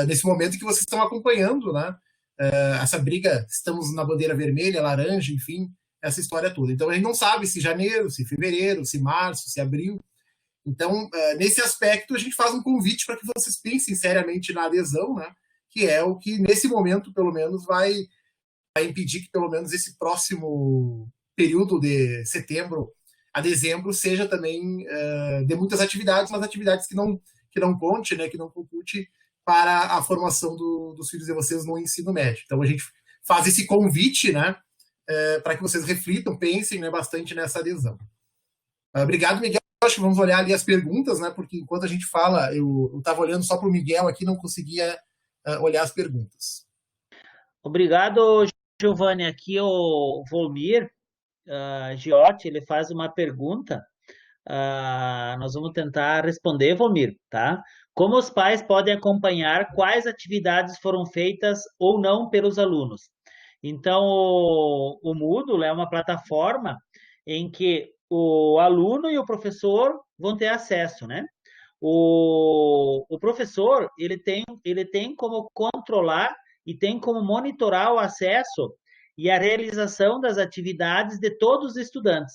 nesse momento que vocês estão acompanhando, né, essa briga, estamos na bandeira vermelha, laranja, enfim, essa história toda. Então, a gente não sabe se janeiro, se fevereiro, se março, se abril. Então, nesse aspecto, a gente faz um convite para que vocês pensem seriamente na adesão, né, que é o que, nesse momento, pelo menos, vai impedir que, pelo menos, esse próximo período de setembro a dezembro seja também de muitas atividades, mas atividades que não conte, né, que não compute para a formação dos filhos de vocês no ensino médio. Então, a gente faz esse convite, né, para que vocês reflitam, pensem, né, bastante nessa adesão. Obrigado, Miguel. Acho que vamos olhar ali as perguntas, né, porque enquanto a gente fala, eu estava olhando só para o Miguel aqui, não conseguia olhar as perguntas. Obrigado, Giovanni. Aqui o Volmir Giotti, ele faz uma pergunta. Nós vamos tentar responder, Volmir, tá? Como os pais podem acompanhar quais atividades foram feitas ou não pelos alunos? Então, o Moodle é uma plataforma em que o aluno e o professor vão ter acesso, né? O professor, ele tem como controlar e tem como monitorar o acesso e a realização das atividades de todos os estudantes.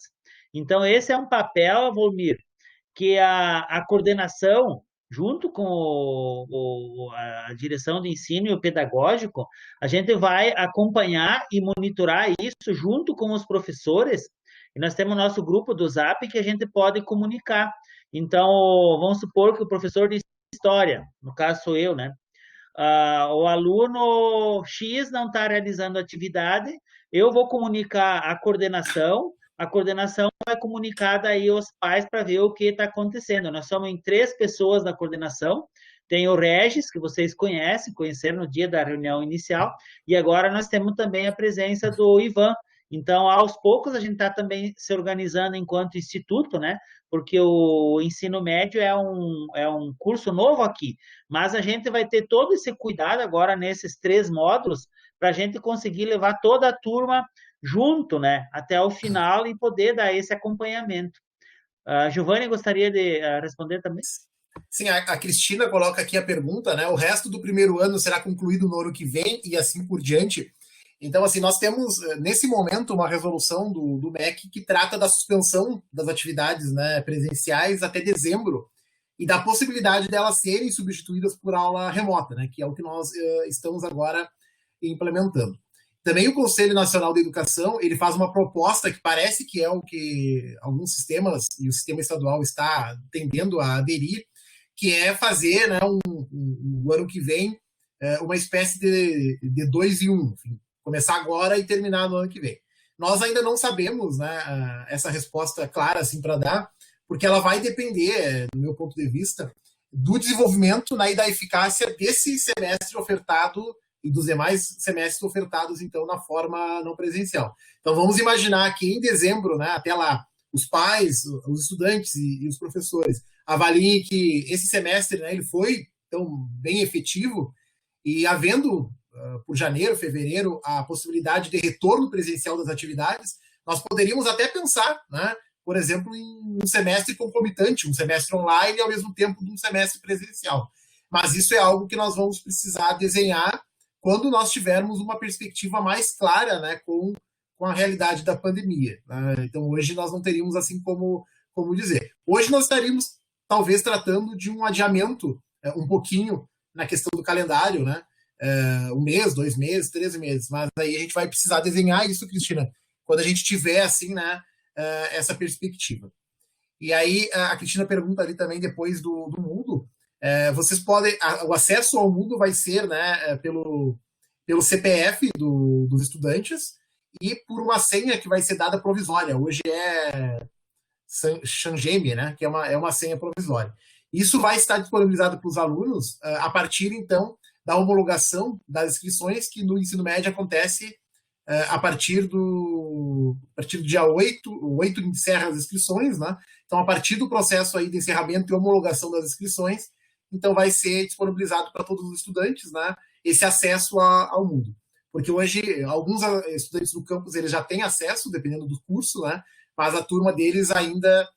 Então, esse é um papel, Volmir, que a coordenação, junto com a direção de ensino e o pedagógico, a gente vai acompanhar e monitorar isso junto com os professores. E nós temos o nosso grupo do Zap que a gente pode comunicar. Então, vamos supor que o professor de história, no caso sou eu, né? O aluno X não está realizando atividade, eu vou comunicar a coordenação vai comunicar daí aos pais para ver o que está acontecendo. Nós somos em 3 pessoas da coordenação, tem o Regis, que vocês conheceram no dia da reunião inicial, e agora nós temos também a presença do Ivan. Então, aos poucos, a gente está também se organizando enquanto instituto, né? Porque o ensino médio é um curso novo aqui, mas a gente vai ter todo esse cuidado agora nesses 3 módulos para a gente conseguir levar toda a turma junto, né, até o final e poder dar esse acompanhamento. Giovanni, gostaria de responder também? Sim, a Cristina coloca aqui a pergunta, né? O resto do primeiro ano será concluído no ano que vem e assim por diante. Então, assim, nós temos, nesse momento, uma resolução do MEC que trata da suspensão das atividades, né, presenciais até dezembro e da possibilidade delas serem substituídas por aula remota, né, que é o que nós estamos agora implementando. Também o Conselho Nacional de Educação, ele faz uma proposta que parece que é o que alguns sistemas, e o sistema estadual está tendendo a aderir, que é fazer, né, o ano que vem, uma espécie de 2 em 1, enfim, começar agora e terminar no ano que vem. Nós ainda não sabemos, né, essa resposta clara assim, para dar, porque ela vai depender, do meu ponto de vista, do desenvolvimento, né, e da eficácia desse semestre ofertado e dos demais semestres ofertados, então, na forma não presencial. Então, vamos imaginar que em dezembro, né, até lá, os pais, os estudantes e os professores avaliem que esse semestre, né, ele foi então, bem efetivo e havendo, por janeiro, fevereiro, a possibilidade de retorno presencial das atividades, nós poderíamos até pensar, né, por exemplo, em um semestre concomitante, um semestre online e ao mesmo tempo de um semestre presencial. Mas isso é algo que nós vamos precisar desenhar quando nós tivermos uma perspectiva mais clara, né, com a realidade da pandemia. Né? Então, hoje nós não teríamos assim como dizer. Hoje nós estaríamos, talvez, tratando de um adiamento um pouquinho na questão do calendário, né? 1 mês, 2 meses, 13 meses. Mas aí a gente vai precisar desenhar isso, Cristina, quando a gente tiver, assim, né, essa perspectiva. E aí a Cristina pergunta ali também, depois do Moodle, vocês podem, o acesso ao Moodle vai ser, né, pelo CPF dos estudantes e por uma senha que vai ser dada provisória. Hoje é Shangemi, né, que é uma senha provisória. Isso vai estar disponibilizado para os alunos a partir, então, da homologação das inscrições, que no ensino médio acontece a partir do dia 8 encerra as inscrições, né? Então, a partir do processo aí de encerramento e homologação das inscrições, então vai ser disponibilizado para todos os estudantes, né, esse acesso ao Moodle. Porque hoje, alguns estudantes do campus eles já têm acesso, dependendo do curso, né, mas a turma deles ainda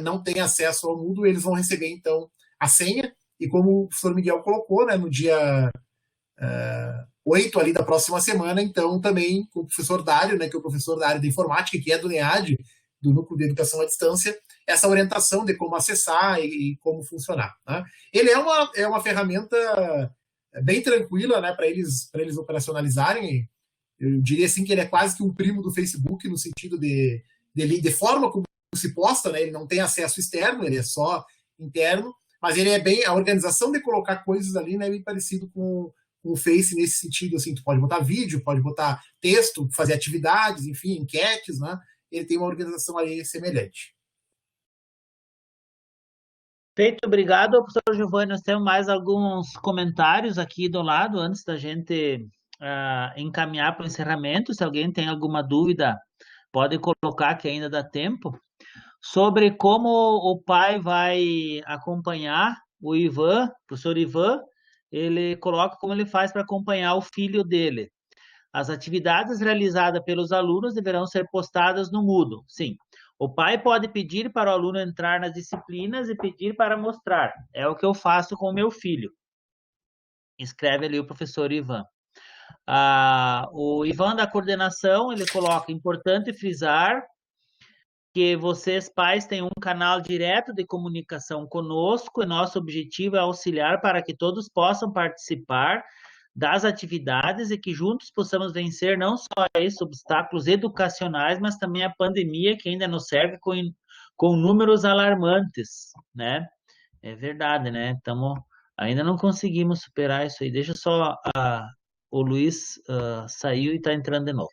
não tem acesso ao Moodle, eles vão receber, então, a senha, e como o professor Miguel colocou, né, no dia 8 ali da próxima semana, então, também com o professor Dário, né, que é o professor da área de informática, que é do NEAD, do Núcleo de Educação à Distância, essa orientação de como acessar e como funcionar. Né? Ele é uma ferramenta bem tranquila, né, para eles operacionalizarem. Eu diria assim que ele é quase que um primo do Facebook, no sentido de forma como se posta, né, ele não tem acesso externo, ele é só interno, mas ele é bem, a organização de colocar coisas ali, né, é bem parecido com o Face nesse sentido, assim, tu pode botar vídeo, pode botar texto, fazer atividades, enfim, enquetes, né, ele tem uma organização aí semelhante. Feito, obrigado, professor Giovanni. Nós temos mais alguns comentários aqui do lado, antes da gente encaminhar para o encerramento. Se alguém tem alguma dúvida, pode colocar, que ainda dá tempo. Sobre como o pai vai acompanhar o Ivan, o professor Ivan, ele coloca como ele faz para acompanhar o filho dele. As atividades realizadas pelos alunos deverão ser postadas no Moodle. Sim, O pai pode pedir para o aluno entrar nas disciplinas e pedir para mostrar. É o que eu faço com o meu filho. Escreve ali o professor Ivan. O Ivan da coordenação, ele coloca, importante frisar que vocês, pais, têm um canal direto de comunicação conosco e nosso objetivo é auxiliar para que todos possam participar das atividades e que juntos possamos vencer não só esses obstáculos educacionais, mas também a pandemia que ainda nos cerca com números alarmantes, né? É verdade, né? Ainda não conseguimos superar isso aí. Deixa só o Luiz saiu e está entrando de novo.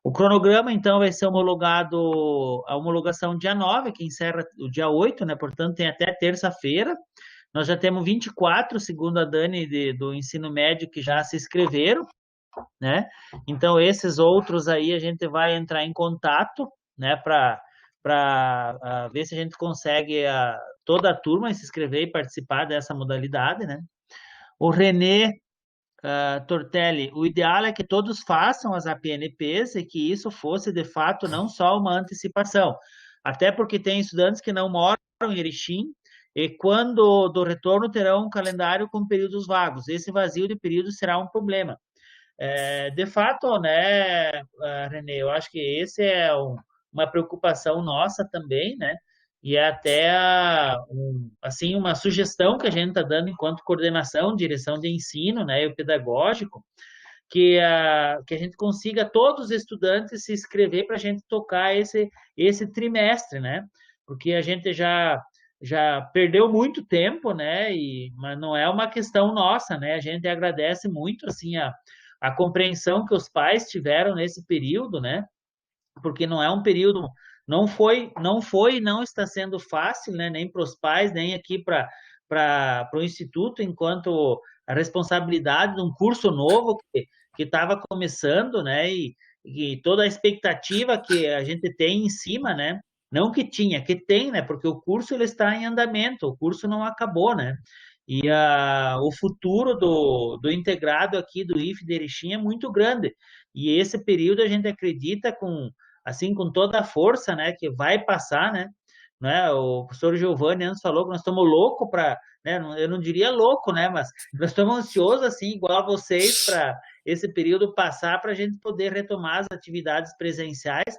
O cronograma, então, vai ser homologado, a homologação dia 9, que encerra o dia 8, né? Portanto, tem até terça-feira. Nós já temos 24, segundo a Dani, do ensino médio, que já se inscreveram, né? Então, esses outros aí a gente vai entrar em contato, né? Para ver se a gente consegue toda a turma se inscrever e participar dessa modalidade, né? O Renê Tortelli, o ideal é que todos façam as APNPs e que isso fosse, de fato, não só uma antecipação. Até porque tem estudantes que não moram em Erechim e quando do retorno terão um calendário com períodos vagos. Esse vazio de períodos será um problema. De fato, né, Renê, eu acho que esse é uma preocupação nossa também, né? E é até assim, uma sugestão que a gente está dando enquanto coordenação, direção de ensino, né, e o pedagógico, que a gente consiga todos os estudantes se inscrever para a gente tocar esse trimestre, né? Porque a gente já perdeu muito tempo, né? Mas não é uma questão nossa, né? A gente agradece muito assim a compreensão que os pais tiveram nesse período, né? Porque não é um período, não foi e não está sendo fácil, né? Nem para os pais, nem aqui para o Instituto, enquanto a responsabilidade de um curso novo que estava começando, né? E toda a expectativa que a gente tem em cima, né? Não que tinha, que tem, né? Porque o curso ele está em andamento, o curso não acabou, né? E o futuro do integrado aqui do IF de Erechim é muito grande. E esse período a gente acredita com toda a força, né, que vai passar, né? O professor Giovanni antes falou que nós estamos loucos para, né, eu não diria louco, né, mas nós estamos ansiosos, assim, igual a vocês, para esse período passar, para a gente poder retomar as atividades presenciais,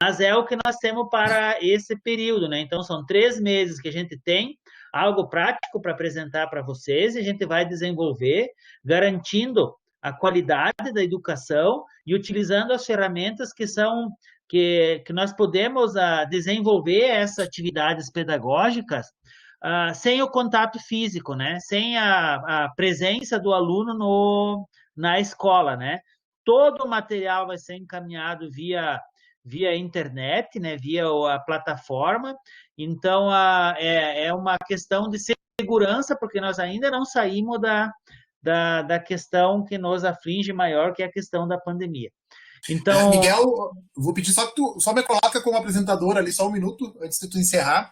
mas é o que nós temos para esse período, né? Então, são 3 meses que a gente tem algo prático para apresentar para vocês e a gente vai desenvolver, garantindo a qualidade da educação e utilizando as ferramentas que nós podemos desenvolver essas atividades pedagógicas sem o contato físico, né? Sem a presença do aluno na escola, né? Todo o material vai ser encaminhado via internet, né? Via a plataforma. Então, é uma questão de segurança, porque nós ainda não saímos da questão que nos aflige maior, que é a questão da pandemia. Então, Miguel, vou pedir só que tu só me coloca como apresentador ali só um minuto antes de tu encerrar.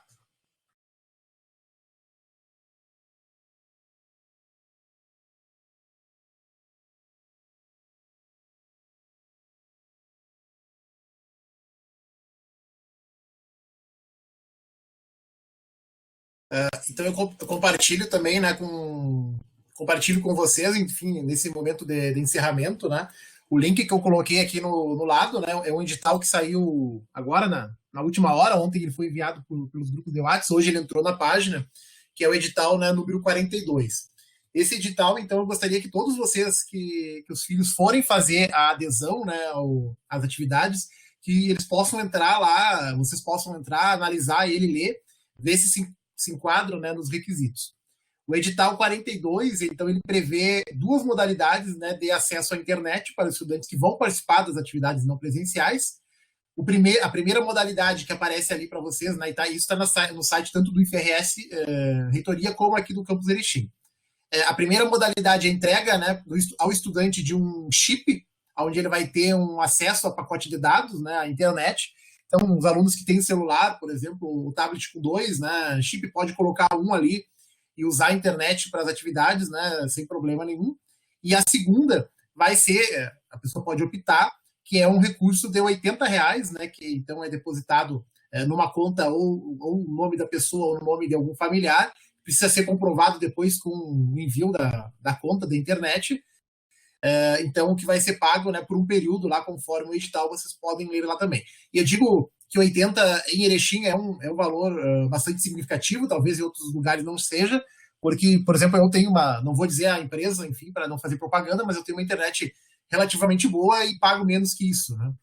Então eu compartilho também, né, compartilho com vocês, enfim, nesse momento de encerramento, né, o link que eu coloquei aqui no lado, né, é um edital que saiu agora na última hora. Ontem ele foi enviado pelos grupos de WhatsApp, hoje ele entrou na página, que é o edital, né, número 42. Esse edital, então, eu gostaria que todos vocês que os filhos forem fazer a adesão, né, às atividades, que eles possam entrar lá, vocês possam entrar, analisar ele, ler, ver se enquadram, né, nos requisitos. O edital 42, então, ele prevê 2 modalidades, né, de acesso à internet para os estudantes que vão participar das atividades não presenciais. A primeira modalidade que aparece ali para vocês, né, isso está no site tanto do IFRS Reitoria como aqui do Campus Erechim. A primeira modalidade é a entrega, né, ao estudante de um chip, onde ele vai ter um acesso a pacote de dados, né, à internet. Então, os alunos que têm celular, por exemplo, o tablet com 2, né, chip, pode colocar um ali e usar a internet para as atividades, né, sem problema nenhum. E a segunda vai ser, a pessoa pode optar, que é um recurso de R$80, né, que então é depositado numa conta ou no nome da pessoa ou no nome de algum familiar, precisa ser comprovado depois com o envio da conta da internet. Então, o que vai ser pago, né, por um período lá, conforme o edital, vocês podem ler lá também. E eu digo que 80 em Erechim é um valor bastante significativo, talvez em outros lugares não seja, porque, por exemplo, eu tenho não vou dizer a empresa, enfim, para não fazer propaganda, mas eu tenho uma internet relativamente boa e pago menos que isso, né?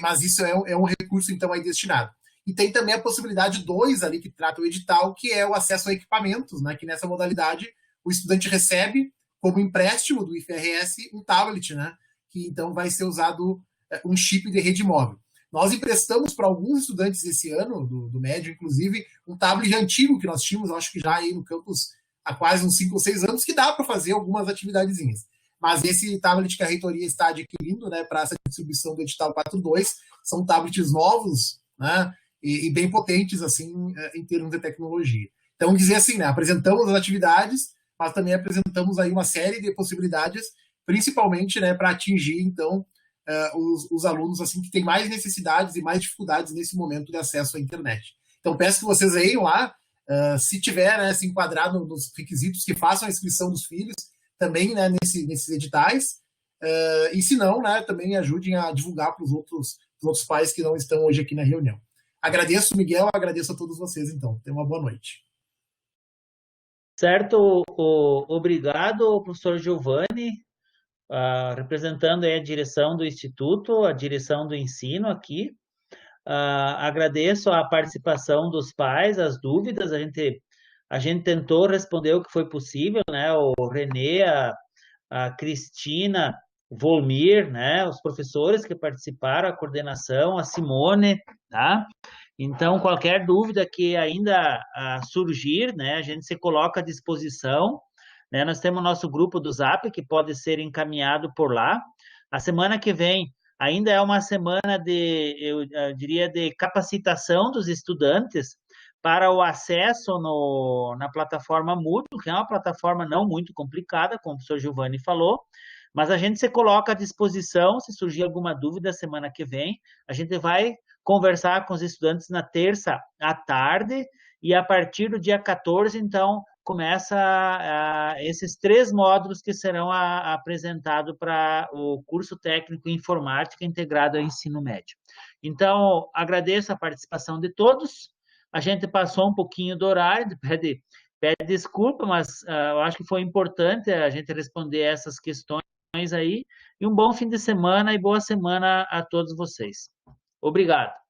Mas isso é um recurso, então, aí destinado. E tem também a possibilidade 2 ali, que trata o edital, que é o acesso a equipamentos, né, que nessa modalidade o estudante recebe como empréstimo do IFRS um tablet, né, que então vai ser usado um chip de rede móvel. Nós emprestamos para alguns estudantes esse ano, do médio, inclusive, um tablet antigo que nós tínhamos, acho que já aí no campus há quase uns 5 ou 6 anos, que dá para fazer algumas atividadezinhas. Mas esse tablet que a reitoria está adquirindo, né, para essa distribuição do edital 4.2, são tablets novos, né, e bem potentes, assim, em termos de tecnologia. Então, dizer assim, né, apresentamos as atividades, mas também apresentamos aí uma série de possibilidades, principalmente, né, para atingir, então, os alunos, assim, que têm mais necessidades e mais dificuldades nesse momento de acesso à internet. Então, peço que vocês venham lá, se tiver, né, se enquadrar nos requisitos, que façam a inscrição dos filhos, também, né, nesses editais, e se não, né, também ajudem a divulgar para os outros pais que não estão hoje aqui na reunião. Agradeço, Miguel, agradeço a todos vocês, então. Tenham uma boa noite. Certo, obrigado, professor Giovanni, representando aí a direção do Instituto, a direção do ensino aqui. Agradeço a participação dos pais, as dúvidas, a gente tentou responder o que foi possível, né? O Renê, a Cristina, o Volmir, né? Os professores que participaram, a coordenação, a Simone, tá? Então, qualquer dúvida que ainda surgir, né? A gente se coloca à disposição, né? Nós temos o nosso grupo do Zap, que pode ser encaminhado por lá. A semana que vem ainda é uma semana eu diria, de capacitação dos estudantes para o acesso na plataforma Moodle, que é uma plataforma não muito complicada, como o professor Giovanni falou, mas a gente se coloca à disposição, se surgir alguma dúvida semana que vem, a gente vai conversar com os estudantes na terça à tarde, e a partir do dia 14, então, começa esses 3 módulos que serão apresentados para o curso técnico em informática integrado ao ensino médio. Então, agradeço a participação de todos. A gente passou um pouquinho do horário, pede desculpa, mas eu acho que foi importante a gente responder essas questões aí. E um bom fim de semana e boa semana a todos vocês. Obrigado.